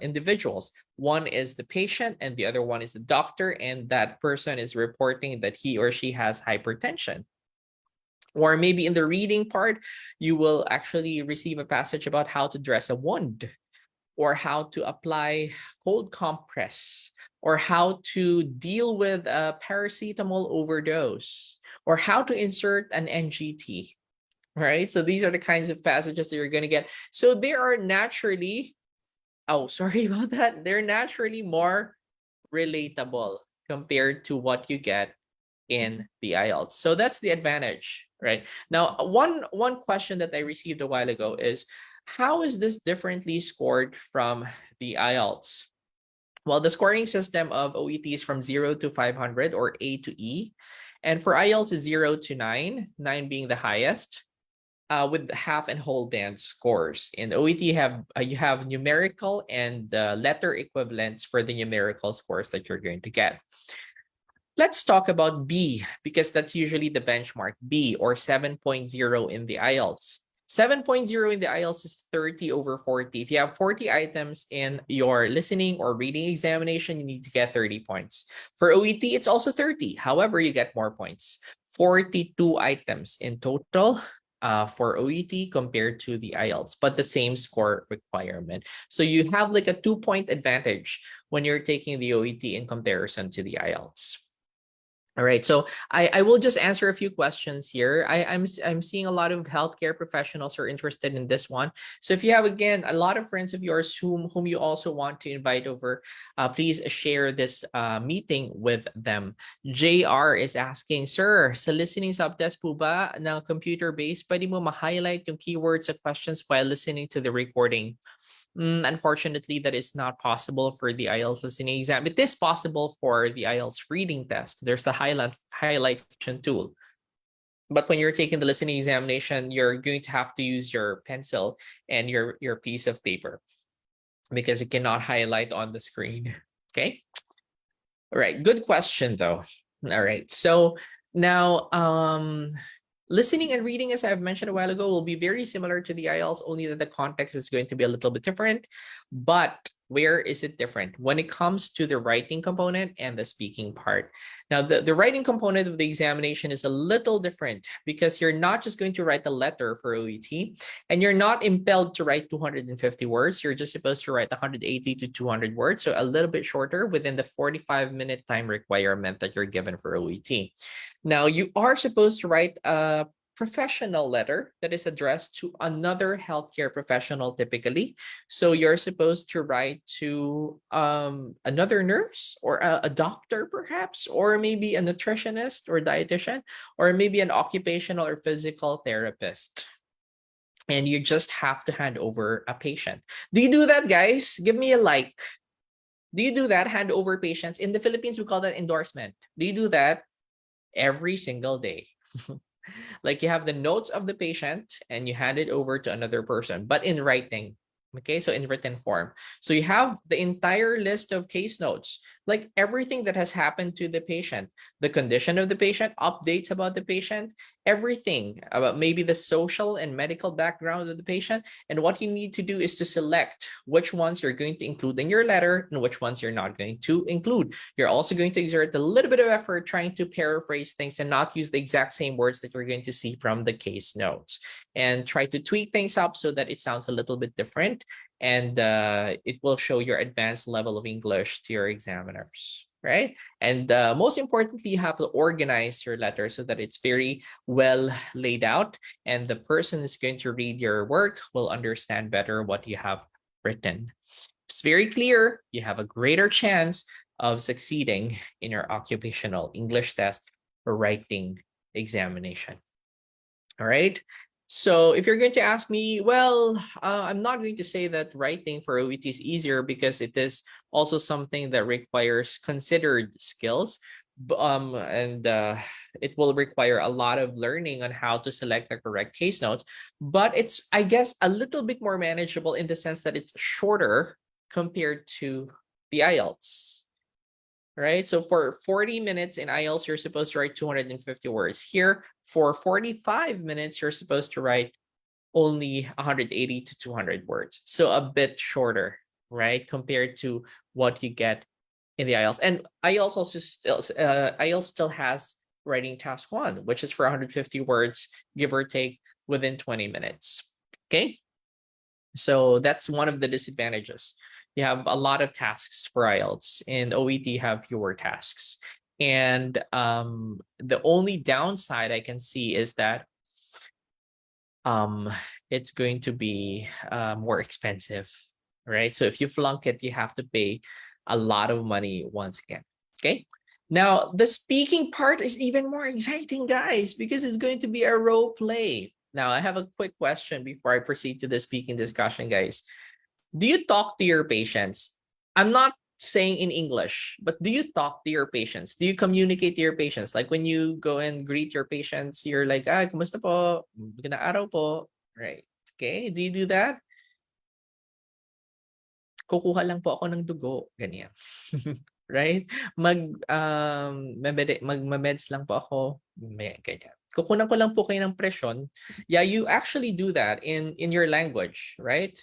individuals. One is the patient and the other one is the doctor, and that person is reporting that he or she has hypertension. Or maybe in the reading part, you will actually receive a passage about how to dress a wound, or how to apply cold compress, or how to deal with a paracetamol overdose, or how to insert an NGT. Right? So these are the kinds of passages that you're going to get. So they are naturally, oh, sorry about that. They're naturally more relatable compared to what you get in the IELTS. So that's the advantage, right? Now, one question that I received a while ago is, how is this differently scored from the IELTS? Well, the scoring system of OET is from 0 to 500, or A to E. And for IELTS is 0 to 9, 9 being the highest. with half and whole band scores. In OET, you have numerical and letter equivalents for the numerical scores that you're going to get. Let's talk about B, because that's usually the benchmark. B, or 7.0 in the IELTS. 7.0 in the IELTS is 30 over 40. If you have 40 items in your listening or reading examination, you need to get 30 points. For OET, it's also 30. However, you get more points. 42 items in total for OET compared to the IELTS, but the same score requirement. So you have like a 2-point advantage when you're taking the OET in comparison to the IELTS. All right, so I will just answer a few questions here. I'm seeing a lot of healthcare professionals who are interested in this one. So if you have, again, a lot of friends of yours whom you also want to invite over, please share this meeting with them. JR is asking, sir, sa listening subtest po ba na computer-based, pwede mo ma-highlight yung keywords of questions while listening to the recording? Unfortunately, that is not possible for the IELTS listening exam. It is possible for the IELTS reading test. There's the highlight function tool. But when you're taking the listening examination, you're going to have to use your pencil and your piece of paper because it cannot highlight on the screen. Okay. All right. Good question, though. All right. So now, listening and reading, as I've mentioned a while ago, will be very similar to the IELTS, only that the context is going to be a little bit different. But where is it different? When it comes to the writing component and the speaking part. Now, the writing component of the examination is a little different because you're not just going to write a letter for OET, and you're not impelled to write 250 words. You're just supposed to write 180 to 200 words, so a little bit shorter within the 45-minute time requirement that you're given for OET. Now, you are supposed to write a professional letter that is addressed to another healthcare professional typically. So you're supposed to write to another nurse or a doctor perhaps, or maybe a nutritionist or dietitian, or maybe an occupational or physical therapist. And you just have to hand over a patient. Do you do that, guys? Give me a like. Do you do that? Hand over patients. In the Philippines, we call that endorsement. Do you do that? Every single day. Like you have the notes of the patient and you hand it over to another person, but in writing. Okay, so in written form. So you have the entire list of case notes, like everything that has happened to the patient, the condition of the patient, updates about the patient, everything about maybe the social and medical background of the patient. And what you need to do is to select which ones you're going to include in your letter and which ones you're not going to include. You're also going to exert a little bit of effort trying to paraphrase things and not use the exact same words that you're going to see from the case notes, and try to tweak things up so that it sounds a little bit different, and it will show your advanced level of English to your examiners, right? And most importantly, you have to organize your letter so that it's very well laid out, and the person who's going to read your work will understand better what you have written. It's very clear. You have a greater chance of succeeding in your occupational English test or writing examination. All right. So if you're going to ask me, well, I'm not going to say that writing for OET is easier because it is also something that requires considered skills. And it will require a lot of learning on how to select the correct case notes. But it's, I guess, a little bit more manageable in the sense that it's shorter compared to the IELTS. Right? So for 40 minutes in IELTS, you're supposed to write 250 words. Here, for 45 minutes, you're supposed to write only 180 to 200 words. So a bit shorter, right? Compared to what you get in the IELTS. And IELTS still has writing task 1, which is for 150 words, give or take, within 20 minutes. Okay? So that's one of the disadvantages. You have a lot of tasks for IELTS, and OET have fewer tasks. And the only downside I can see is that it's going to be more expensive, right? So if you flunk it, you have to pay a lot of money once again. Okay. Now, the speaking part is even more exciting, guys, because it's going to be a role play. Now, I have a quick question before I proceed to the speaking discussion, guys. Do you talk to your patients? I'm not saying in English, but do you talk to your patients? Do you communicate to your patients? Like when you go and greet your patients, you're like, kumusta po? Magandang araw po. Right. Okay. Do you do that? Kukuha lang po ako ng dugo. Ganyan. Right? Mag-meds lang po ako. Ganyan. Kukunan ko lang po kayo ng presyon. Yeah, you actually do that in your language, right?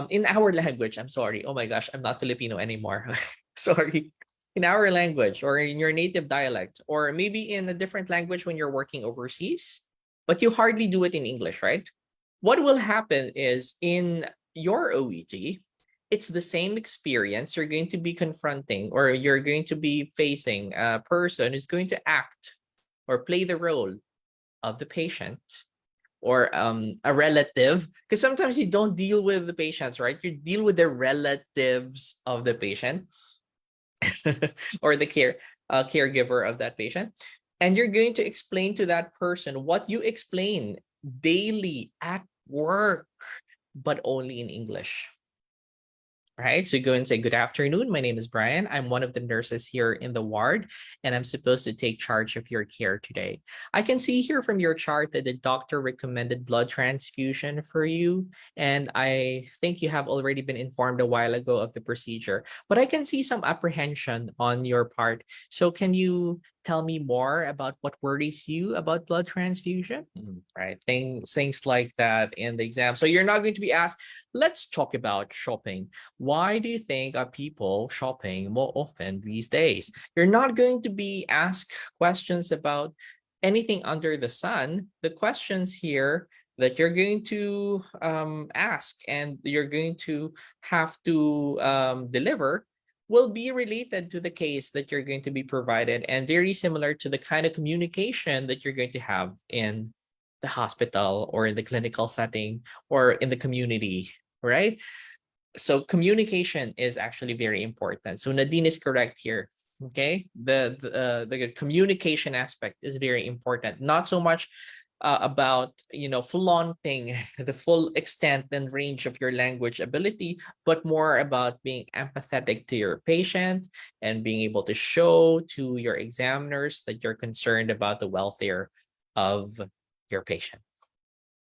In our language, I'm sorry. Oh my gosh, I'm not Filipino anymore. Sorry. In our language or in your native dialect, or maybe in a different language when you're working overseas, but you hardly do it in English, right? What will happen is in your OET, it's the same experience. You're going to be confronting, or you're going to be facing a person who's going to act or play the role of the patient, or a relative, because sometimes you don't deal with the patients, right? You deal with the relatives of the patient or the caregiver of that patient, and you're going to explain to that person what you explain daily at work, but only in English. Right, so go and say, good afternoon, my name is Brian. I'm one of the nurses here in the ward, and I'm supposed to take charge of your care today. I can see here from your chart that the doctor recommended blood transfusion for you, and I think you have already been informed a while ago of the procedure, but I can see some apprehension on your part. So can you tell me more about what worries you about blood transfusion? Right, things like that in the exam. So you're not going to be asked, let's talk about shopping. Why do you think are people shopping more often these days? You're not going to be asked questions about anything under the sun. The questions here that you're going to ask and you're going to have to deliver will be related to the case that you're going to be provided, and very similar to the kind of communication that you're going to have in the hospital or in the clinical setting or in the community, right? So communication is actually very important. So Nadine is correct here. Okay, the communication aspect is very important. Not so much about flaunting the full extent and range of your language ability, but more about being empathetic to your patient and being able to show to your examiners that you're concerned about the welfare of your patient.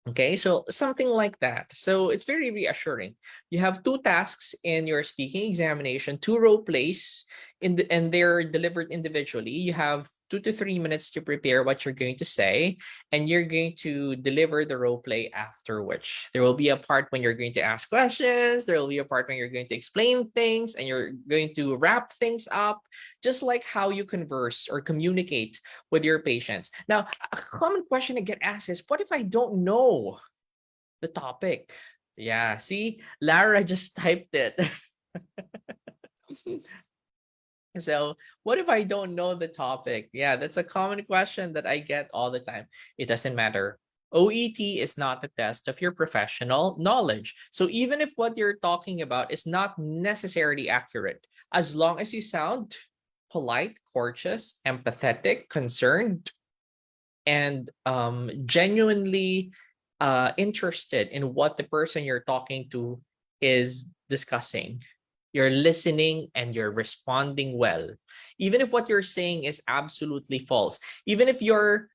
Okay, so something like that. So it's very reassuring. You have two tasks in your speaking examination, two role plays, and they're delivered individually. You have 2 to 3 minutes to prepare what you're going to say, and you're going to deliver the role play after which. There will be a part when you're going to ask questions, there will be a part when you're going to explain things, and you're going to wrap things up, just like how you converse or communicate with your patients. Now, a common question I get asked is, what if I don't know the topic? Yeah, see, Lara just typed it. So what if I don't know the topic? Yeah, that's a common question that I get all the time. It doesn't matter. OET is not a test of your professional knowledge. So even if what you're talking about is not necessarily accurate, as long as you sound polite, courteous, empathetic, concerned, and genuinely interested in what the person you're talking to is discussing, you're listening and you're responding well, even if what you're saying is absolutely false, even if you're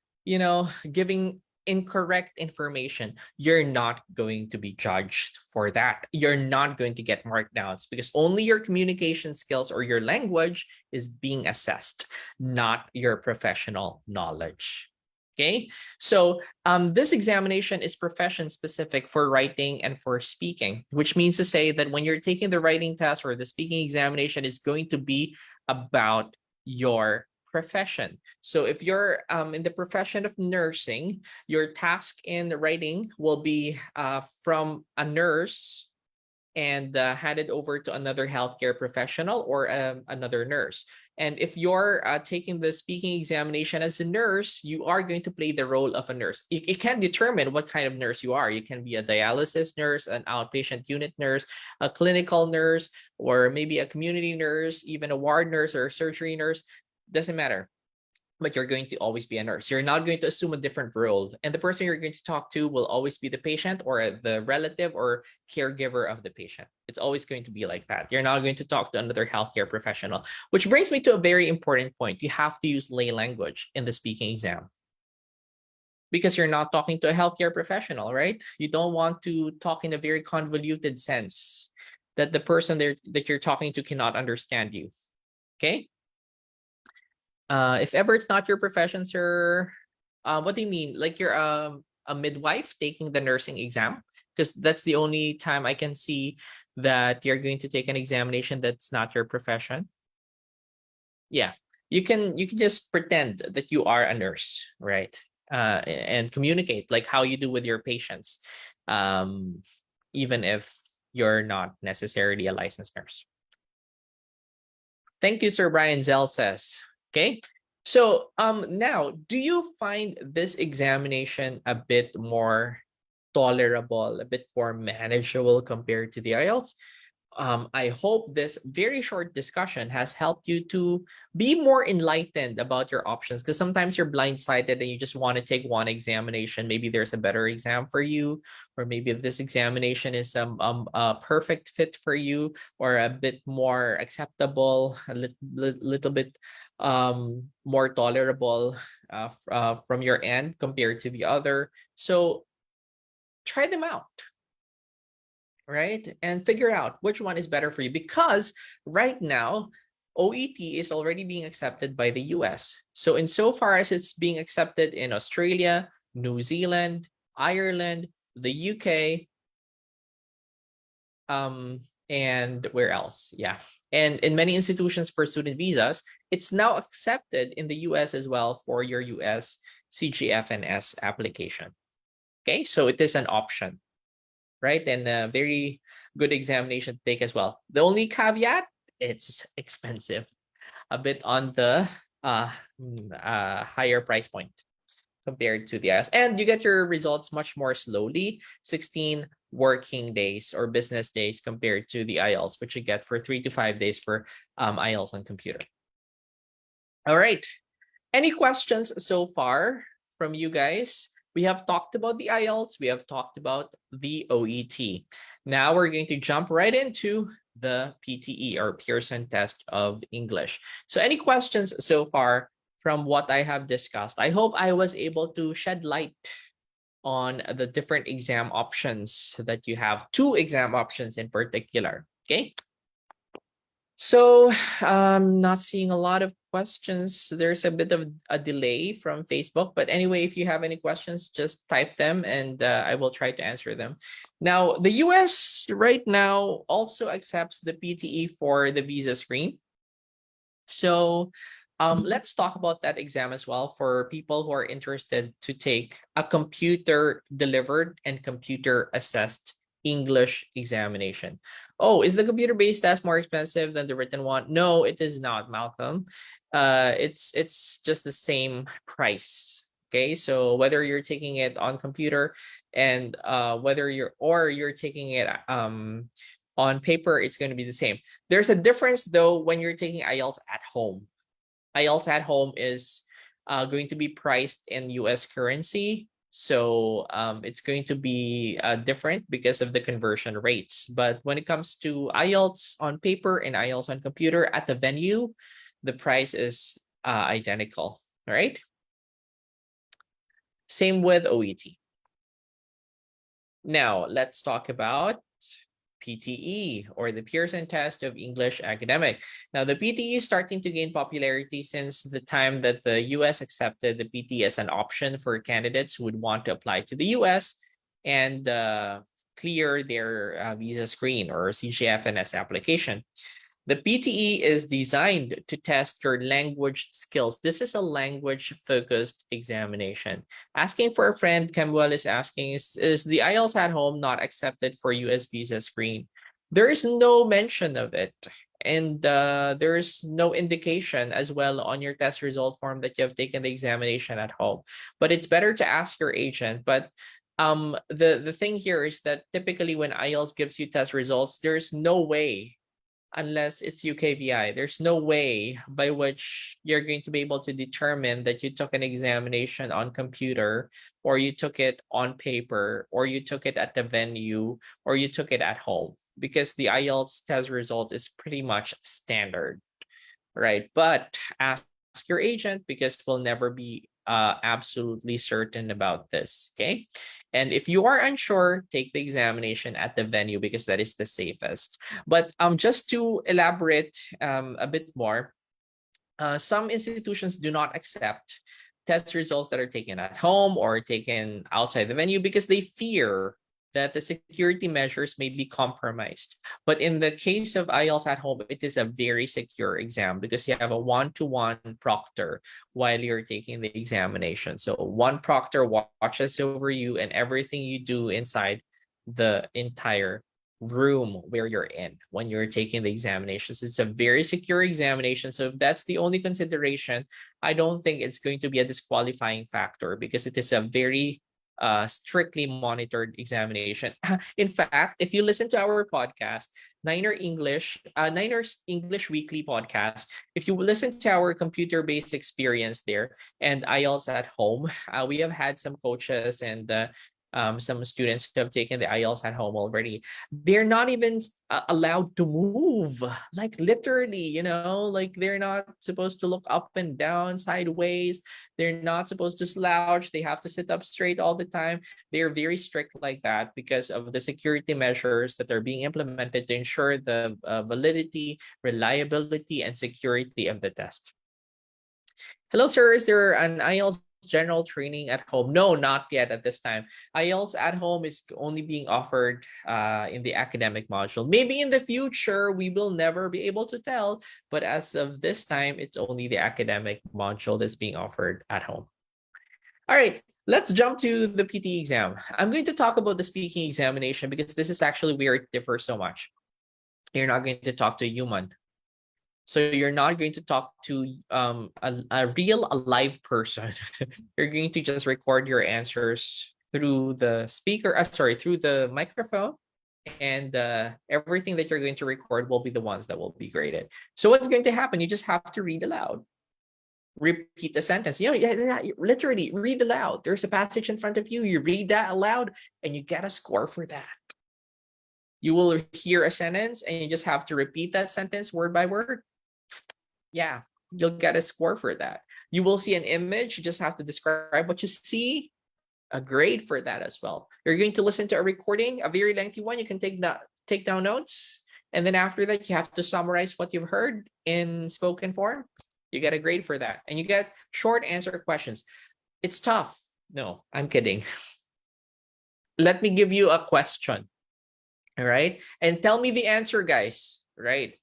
giving incorrect information, you're not going to be judged for that. You're not going to get markdowns because only your communication skills or your language is being assessed, not your professional knowledge. Okay, so this examination is profession specific for writing and for speaking, which means to say that when you're taking the writing test or the speaking examination is going to be about your profession. So if you're in the profession of nursing, your task in the writing will be from a nurse and handed over to another healthcare professional or another nurse. And if you're taking the speaking examination as a nurse, you are going to play the role of a nurse. You can determine what kind of nurse you are. You can be a dialysis nurse, an outpatient unit nurse, a clinical nurse, or maybe a community nurse, even a ward nurse or a surgery nurse. Doesn't matter. but you're going to always be a nurse. You're not going to assume a different role. And the person you're going to talk to will always be the patient or the relative or caregiver of the patient. It's always going to be like that. You're not going to talk to another healthcare professional, which brings me to a very important point. You have to use lay language in the speaking exam because you're not talking to a healthcare professional, right? You don't want to talk in a very convoluted sense that the person there that you're talking to cannot understand you. Okay. If ever it's not your profession, sir, what do you mean? Like you're a midwife taking the nursing exam? Because that's the only time I can see that you're going to take an examination that's not your profession. Yeah, you can just pretend that you are a nurse, right? And communicate like how you do with your patients, um, even if you're not necessarily a licensed nurse. Thank you, Sir Brian Zell says. Okay. So now do you find this examination a bit more tolerable, a bit more manageable compared to the IELTS? I hope this very short discussion has helped you to be more enlightened about your options because sometimes you're blindsided and you just want to take one examination. Maybe there's a better exam for you, or maybe this examination is a perfect fit for you, or a bit more acceptable, little bit more tolerable from your end compared to the other. So try them out, right? And figure out which one is better for you because right now OET is already being accepted by the US. So insofar as it's being accepted in Australia, New Zealand, Ireland, the UK, and where else? Yeah. And in many institutions for student visas, it's now accepted in the US as well for your US CGFNS application. Okay, so it is an option, right? And a very good examination to take as well. The only caveat, it's expensive, a bit on the higher price point compared to the IELTS. And you get your results much more slowly, 16 working days or business days compared to the IELTS, which you get for 3 to 5 days for IELTS on computer. All right. Any questions so far from you guys? We have talked about the IELTS. We have talked about the OET. Now we're going to jump right into the PTE or Pearson Test of English. So any questions so far from what I have discussed? I hope I was able to shed light on the different exam options that you have, 2 exam options in particular. Okay. So not seeing a lot of questions. There's a bit of a delay from Facebook, but anyway, if you have any questions, just type them and I will try to answer them. Now, the US right now also accepts the PTE for the visa screen. So let's talk about that exam as well for people who are interested to take a computer delivered and computer assessed English examination. Oh, is the computer-based test more expensive than the written one? No, it is not, Malcolm. It's just the same price. Okay, so whether you're taking it on computer and whether you're taking it on paper, it's going to be the same. There's a difference though when you're taking IELTS at home. IELTS at home is going to be priced in US currency. So it's going to be different because of the conversion rates. But when it comes to IELTS on paper and IELTS on computer at the venue, the price is identical, all right? Same with OET. Now, let's talk about PTE or the Pearson Test of English Academic. Now, the PTE is starting to gain popularity since the time that the US accepted the PTE as an option for candidates who would want to apply to the US and clear their visa screen or CGFNS application. The PTE is designed to test your language skills. This is a language-focused examination. Asking for a friend, Kemuel is asking, is the IELTS at home not accepted for US visa screen? There is no mention of it. And there's no indication as well on your test result form that you have taken the examination at home. But it's better to ask your agent. But the thing here is that typically when IELTS gives you test results, there's no way unless it's UKVI. There's no way by which you're going to be able to determine that you took an examination on computer, or you took it on paper, or you took it at the venue, or you took it at home, because the IELTS test result is pretty much standard, right? But ask your agent, because we'll never be absolutely certain about this. Okay. And if you are unsure, take the examination at the venue, because that is the safest. But just to elaborate a bit more, some institutions do not accept test results that are taken at home or taken outside the venue, because they fear that the security measures may be compromised. But in the case of IELTS at home, it is a very secure exam, because you have a one-to-one proctor while you're taking the examination. So one proctor watches over you and everything you do inside the entire room where you're in when you're taking the examinations. It's a very secure examination. So if that's the only consideration, I don't think it's going to be a disqualifying factor, because it is a very strictly monitored examination. In fact, if you listen to our podcast, Niner's English Weekly podcast, if you listen to our computer-based experience there and IELTS at home, we have had some coaches and some students who have taken the IELTS at home already. They're not even allowed to move, like literally, like they're not supposed to look up and down, sideways. They're not supposed to slouch. They have to sit up straight all the time. They're very strict like that because of the security measures that are being implemented to ensure the validity, reliability, and security of the test. Hello, sir. Is there an IELTS general training at home? No, not yet at this time. IELTS at home is only being offered in the academic module. Maybe in the future, we will never be able to tell. But as of this time, it's only the academic module that's being offered at home. All right, let's jump to the PTE exam. I'm going to talk about the speaking examination because this is actually where it differs so much. You're not going to talk to a human. So you're not going to talk to a real, alive person. You're going to just record your answers through the speaker, through the microphone. And everything that you're going to record will be the ones that will be graded. So what's going to happen? You just have to read aloud. Repeat the sentence. Literally read aloud. There's a passage in front of you. You read that aloud and you get a score for that. You will hear a sentence and you just have to repeat that sentence word by word. Yeah, you'll get a score for that. You will see an image. You just have to describe what you see. A grade for that as well. You're going to listen to a recording, a very lengthy one. You can take down notes. And then after that, you have to summarize what you've heard in spoken form. You get a grade for that. And you get short answer questions. It's tough. No, I'm kidding. Let me give you a question. All right. And tell me the answer, guys. Right.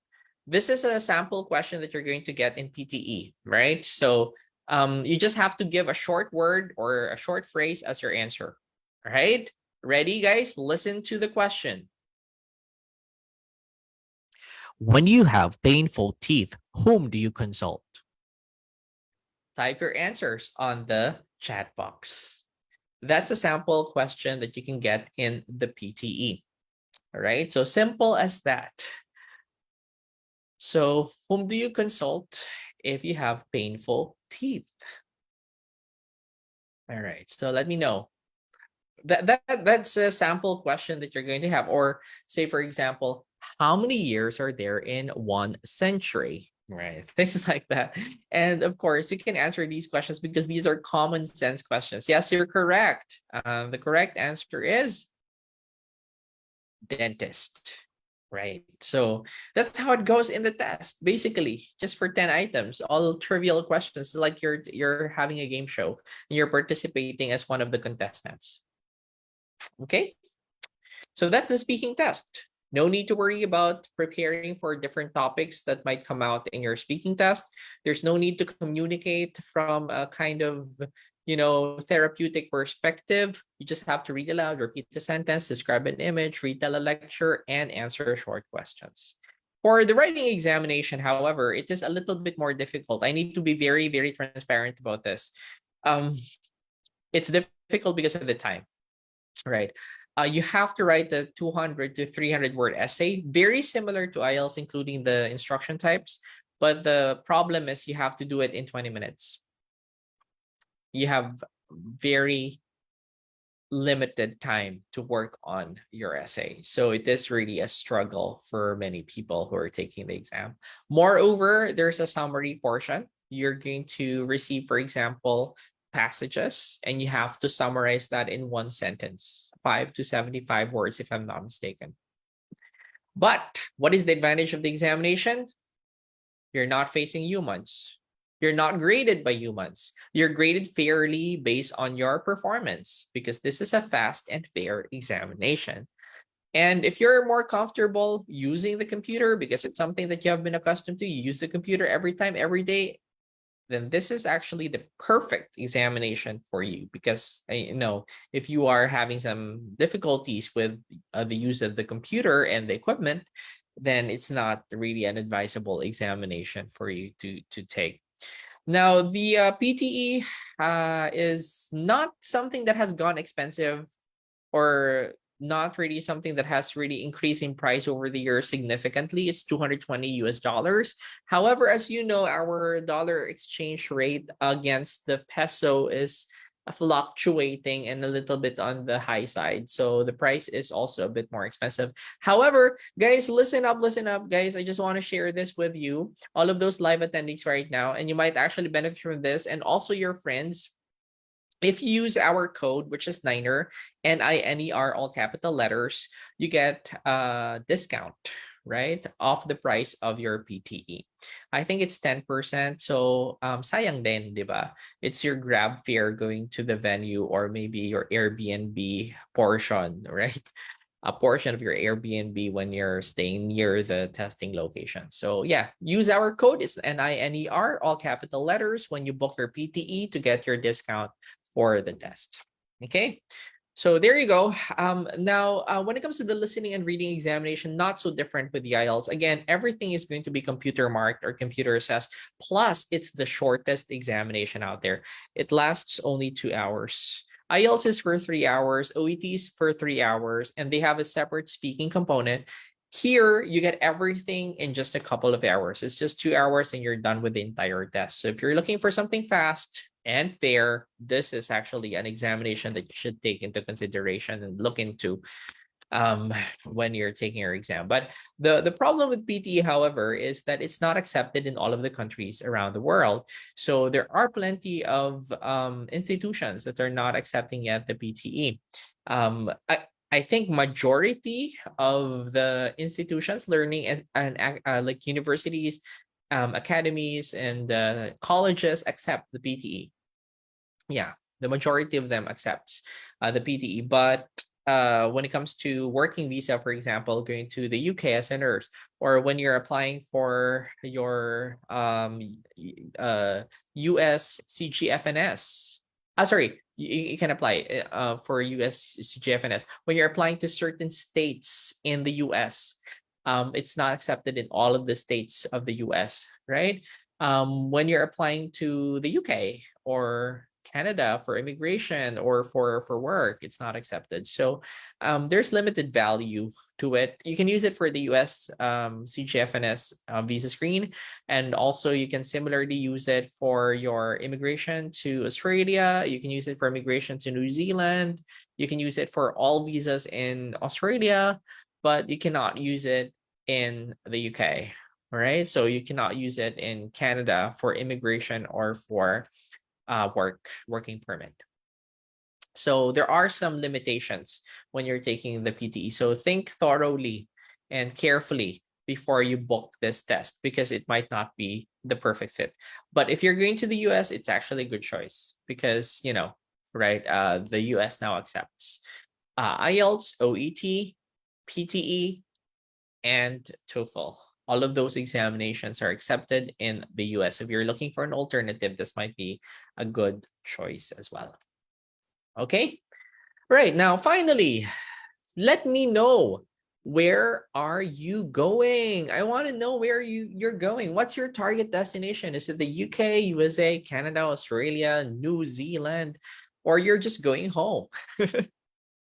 This is a sample question that you're going to get in PTE. Right. So you just have to give a short word or a short phrase as your answer. All right. Ready, guys? Listen to the question. When you have painful teeth, whom do you consult? Type your answers on the chat box. That's a sample question that you can get in the PTE. All right, so simple as that. So whom do you consult if you have painful teeth? All right, so let me know. That's a sample question that you're going to have. Or say, for example, how many years are there in 1 century? Right, things like that. And of course, you can answer these questions because these are common sense questions. Yes, you're correct. The correct answer is dentist. Right. So that's how it goes in the test. Basically, just for 10 items, all trivial questions, like you're having a game show and you're participating as one of the contestants. Okay. So that's the speaking test. No need to worry about preparing for different topics that might come out in your speaking test. There's no need to communicate from a kind of, therapeutic perspective. You just have to read aloud, repeat the sentence, describe an image, retell a lecture, and answer short questions. For the writing examination, however, it is a little bit more difficult. I need to be very, very transparent about this. It's difficult because of the time. Right. You have to write the 200 to 300 word essay, very similar to IELTS, including the instruction types. But the problem is you have to do it in 20 minutes. You have very limited time to work on your essay. So it is really a struggle for many people who are taking the exam. Moreover, there's a summary portion. You're going to receive, for example, passages, and you have to summarize that in one sentence, 5 to 75 words, if I'm not mistaken. But what is the advantage of the examination? You're not facing humans. You're not graded by humans. You're graded fairly based on your performance because this is a fast and fair examination. And if you're more comfortable using the computer because it's something that you have been accustomed to, you use the computer every time, every day, then this is actually the perfect examination for you. Because if you are having some difficulties with the use of the computer and the equipment, then it's not really an advisable examination for you to take. Now, the PTE is not something that has gone expensive, or not really something that has really increased in price over the years significantly. It's 220 US dollars. However, as you know, our dollar exchange rate against the peso is fluctuating and a little bit on the high side. So the price is also a bit more expensive. However, guys, listen up, guys. I just want to share this with you, all of those live attendees right now, and you might actually benefit from this, and also your friends. If you use our code, which is Niner, NINER, all capital letters, you get a discount, right, off the price of your PTE. I think it's 10%. So sayang din, di ba? It's your grab fare going to the venue, or maybe your Airbnb portion, right? A portion of your Airbnb when you're staying near the testing location. So yeah, use our code. It's NINER, all capital letters, when you book your PTE to get your discount for the test. Okay, so there you go. Now, when it comes to the listening and reading examination, not so different with the IELTS. Again, everything is going to be computer marked or computer assessed. Plus, it's the shortest examination out there. It lasts only 2 hours. IELTS is for 3 hours, OETs for 3 hours, and they have a separate speaking component. Here, you get everything in just a couple of hours. It's just 2 hours and you're done with the entire test. So if you're looking for something fast and fair, this is actually an examination that you should take into consideration and look into when you're taking your exam. But the problem with PTE, however, is that it's not accepted in all of the countries around the world. So there are plenty of institutions that are not accepting yet the PTE. I think majority of the institutions learning and like universities, academies, and colleges accept the PTE. Yeah, the majority of them accepts the PTE. But when it comes to working visa, for example, going to the UK as a nurse, or when you're applying for your US CGFNS, sorry, you can apply for US CGFNS when you're applying to certain states in the US. It's not accepted in all of the states of the US, right? When you're applying to the UK or Canada for immigration or for work, it's not accepted. So there's limited value to it. You can use it for the US CGFNS visa screen, and also you can similarly use it for your immigration to Australia. You can use it for immigration to New Zealand. You can use it for all visas in Australia, but you cannot use it in the UK. All right, so you cannot use it in Canada for immigration or for working permit. So there are some limitations when you're taking the PTE. So think thoroughly and carefully before you book this test, because it might not be the perfect fit. But if you're going to the US, it's actually a good choice because, right, the US now accepts IELTS, OET, PTE, and TOEFL. All of those examinations are accepted in the US. If you're looking for an alternative, this might be a good choice as well. Okay, right, now finally, let me know, where are you going? I want to know where you're going. What's your target destination? Is it the UK, USA, Canada, Australia, New Zealand, or you're just going home?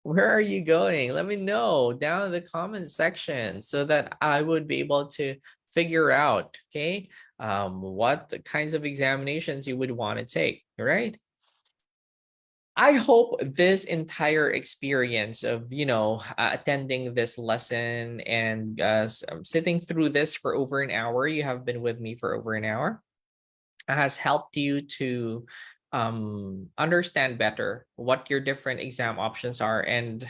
Where are you going? Let me know down in the comment section so that I would be able to figure out, okay, what kinds of examinations you would want to take, right? I hope this entire experience of, attending this lesson and sitting through this for over an hour, you have been with me for over an hour, has helped you to understand better what your different exam options are and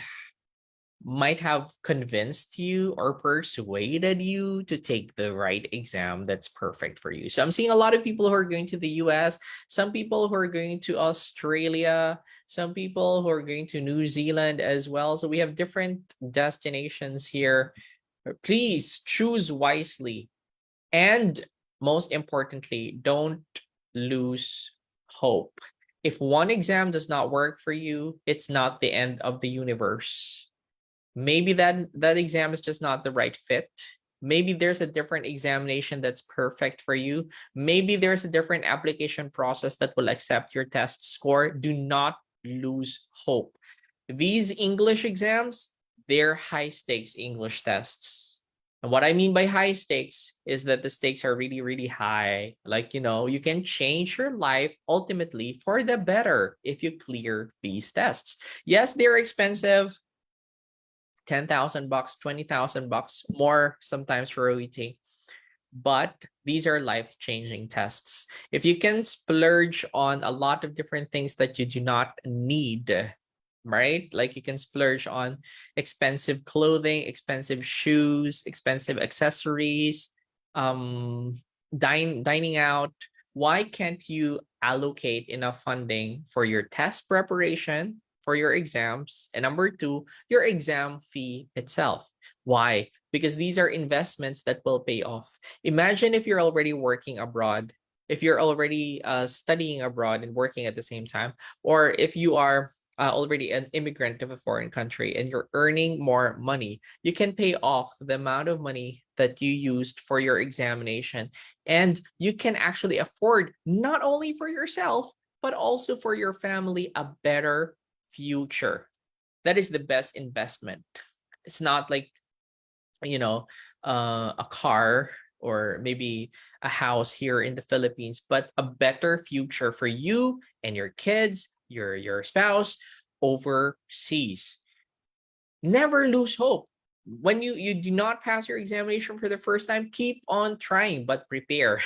might have convinced you or persuaded you to take the right exam that's perfect for you. So I'm seeing a lot of people who are going to the US, some people who are going to Australia, some people who are going to New Zealand as well. So we have different destinations here. Please choose wisely. And most importantly, don't lose hope. If one exam does not work for you, it's not the end of the universe. Maybe that exam is just not the right fit. Maybe there's a different examination that's perfect for you. Maybe there's a different application process that will accept your test score. Do not lose hope. These English exams, they're high stakes English tests. And what I mean by high stakes is that the stakes are really, really high. Like, you can change your life ultimately for the better if you clear these tests. Yes, they're expensive. 10,000 bucks, 20,000 bucks, more sometimes for OET. But these are life-changing tests. If you can splurge on a lot of different things that you do not need, right? Like you can splurge on expensive clothing, expensive shoes, expensive accessories, dining out. Why can't you allocate enough funding for your test preparation, for your exams, and number two, your exam fee itself? Why? Because these are investments that will pay off. Imagine if you're already working abroad, if you're already studying abroad and working at the same time, or if you are already an immigrant of a foreign country and you're earning more money, you can pay off the amount of money that you used for your examination. And you can actually afford not only for yourself, but also for your family a better future. That is the best investment. It's not like, a car or maybe a house here in the Philippines, but a better future for you and your kids, your spouse overseas. Never lose hope. When you do not pass your examination for the first time, keep on trying, but prepare.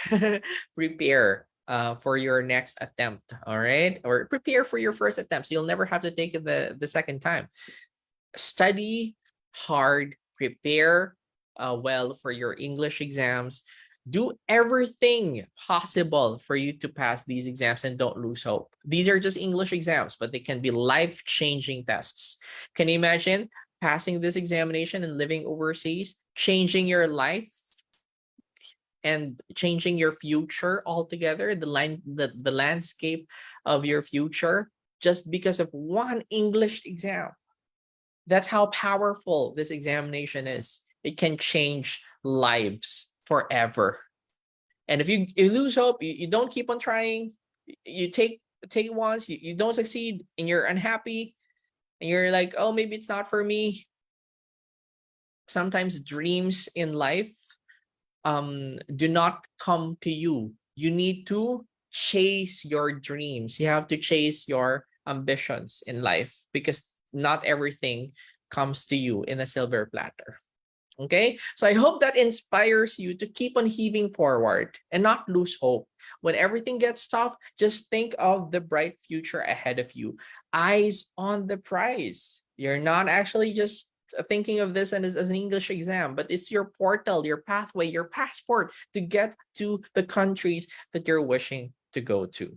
Prepare for your next attempt, all right? Or prepare for your first attempt so you'll never have to take it the second time. Study hard, prepare well for your English exams. Do everything possible for you to pass these exams and don't lose hope. These are just English exams, but they can be life-changing tests. Can you imagine passing this examination and living overseas, changing your life and changing your future altogether, the landscape of your future just because of one English exam? That's how powerful this examination is. It can change lives forever. And if you lose hope, you don't keep on trying, you take it once, you don't succeed, and you're unhappy, and you're like, oh, maybe it's not for me. Sometimes dreams in life do not come to you. You need to chase your dreams. You have to chase your ambitions in life because not everything comes to you in a silver platter. Okay, so I hope that inspires you to keep on heaving forward and not lose hope. When everything gets tough, just think of the bright future ahead of you. Eyes on the prize. You're not actually just thinking of this as an English exam, but it's your portal, your pathway, your passport to get to the countries that you're wishing to go to.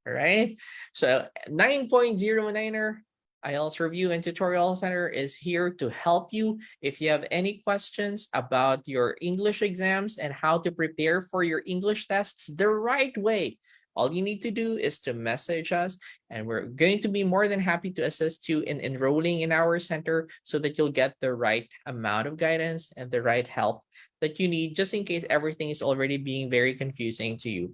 All right. So 9.09er IELTS Review and Tutorial Center is here to help you. If you have any questions about your English exams and how to prepare for your English tests the right way, all you need to do is to message us, and we're going to be more than happy to assist you in enrolling in our center so that you'll get the right amount of guidance and the right help that you need, just in case everything is already being very confusing to you.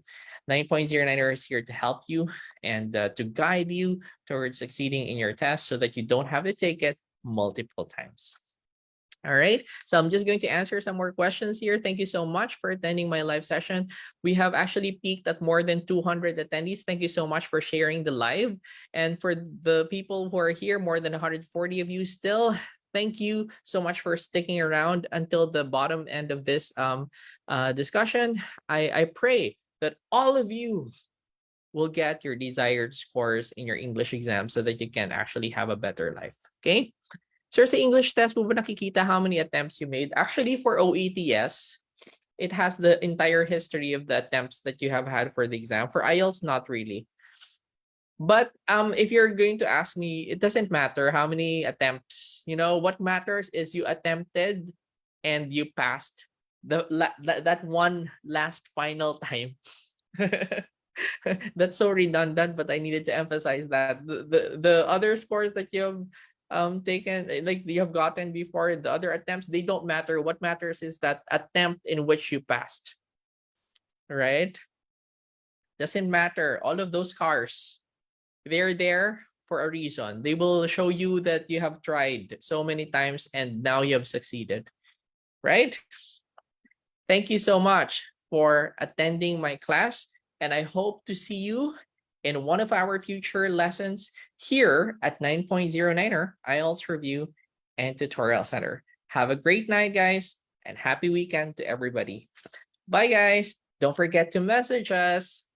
9.09er is here to help you and to guide you towards succeeding in your test so that you don't have to take it multiple times. All right, so I'm just going to answer some more questions here. Thank you so much for attending my live session. We have actually peaked at more than 200 attendees. Thank you so much for sharing the live. And for the people who are here, more than 140 of you still, thank you so much for sticking around until the bottom end of this discussion. I pray that all of you will get your desired scores in your English exam so that you can actually have a better life. Okay? Sir, sa English test mo ba nakikita how many attempts you made? Actually, for OET, yes. It has the entire history of the attempts that you have had for the exam. For IELTS, not really. But if you're going to ask me, it doesn't matter how many attempts. You know, what matters is you attempted and you passed that one last final time. That's so redundant, but I needed to emphasize that the other scores that you have taken, like you have gotten before, the other attempts, they don't matter. What matters is that attempt in which you passed, right? Doesn't matter. All of those scars, they're there for a reason. They will show you that you have tried so many times and now you have succeeded, right? Thank you so much for attending my class, and I hope to see you in one of our future lessons here at 9.09er IELTS Review and Tutorial Center. Have a great night, guys, and happy weekend to everybody. Bye, guys. Don't forget to message us.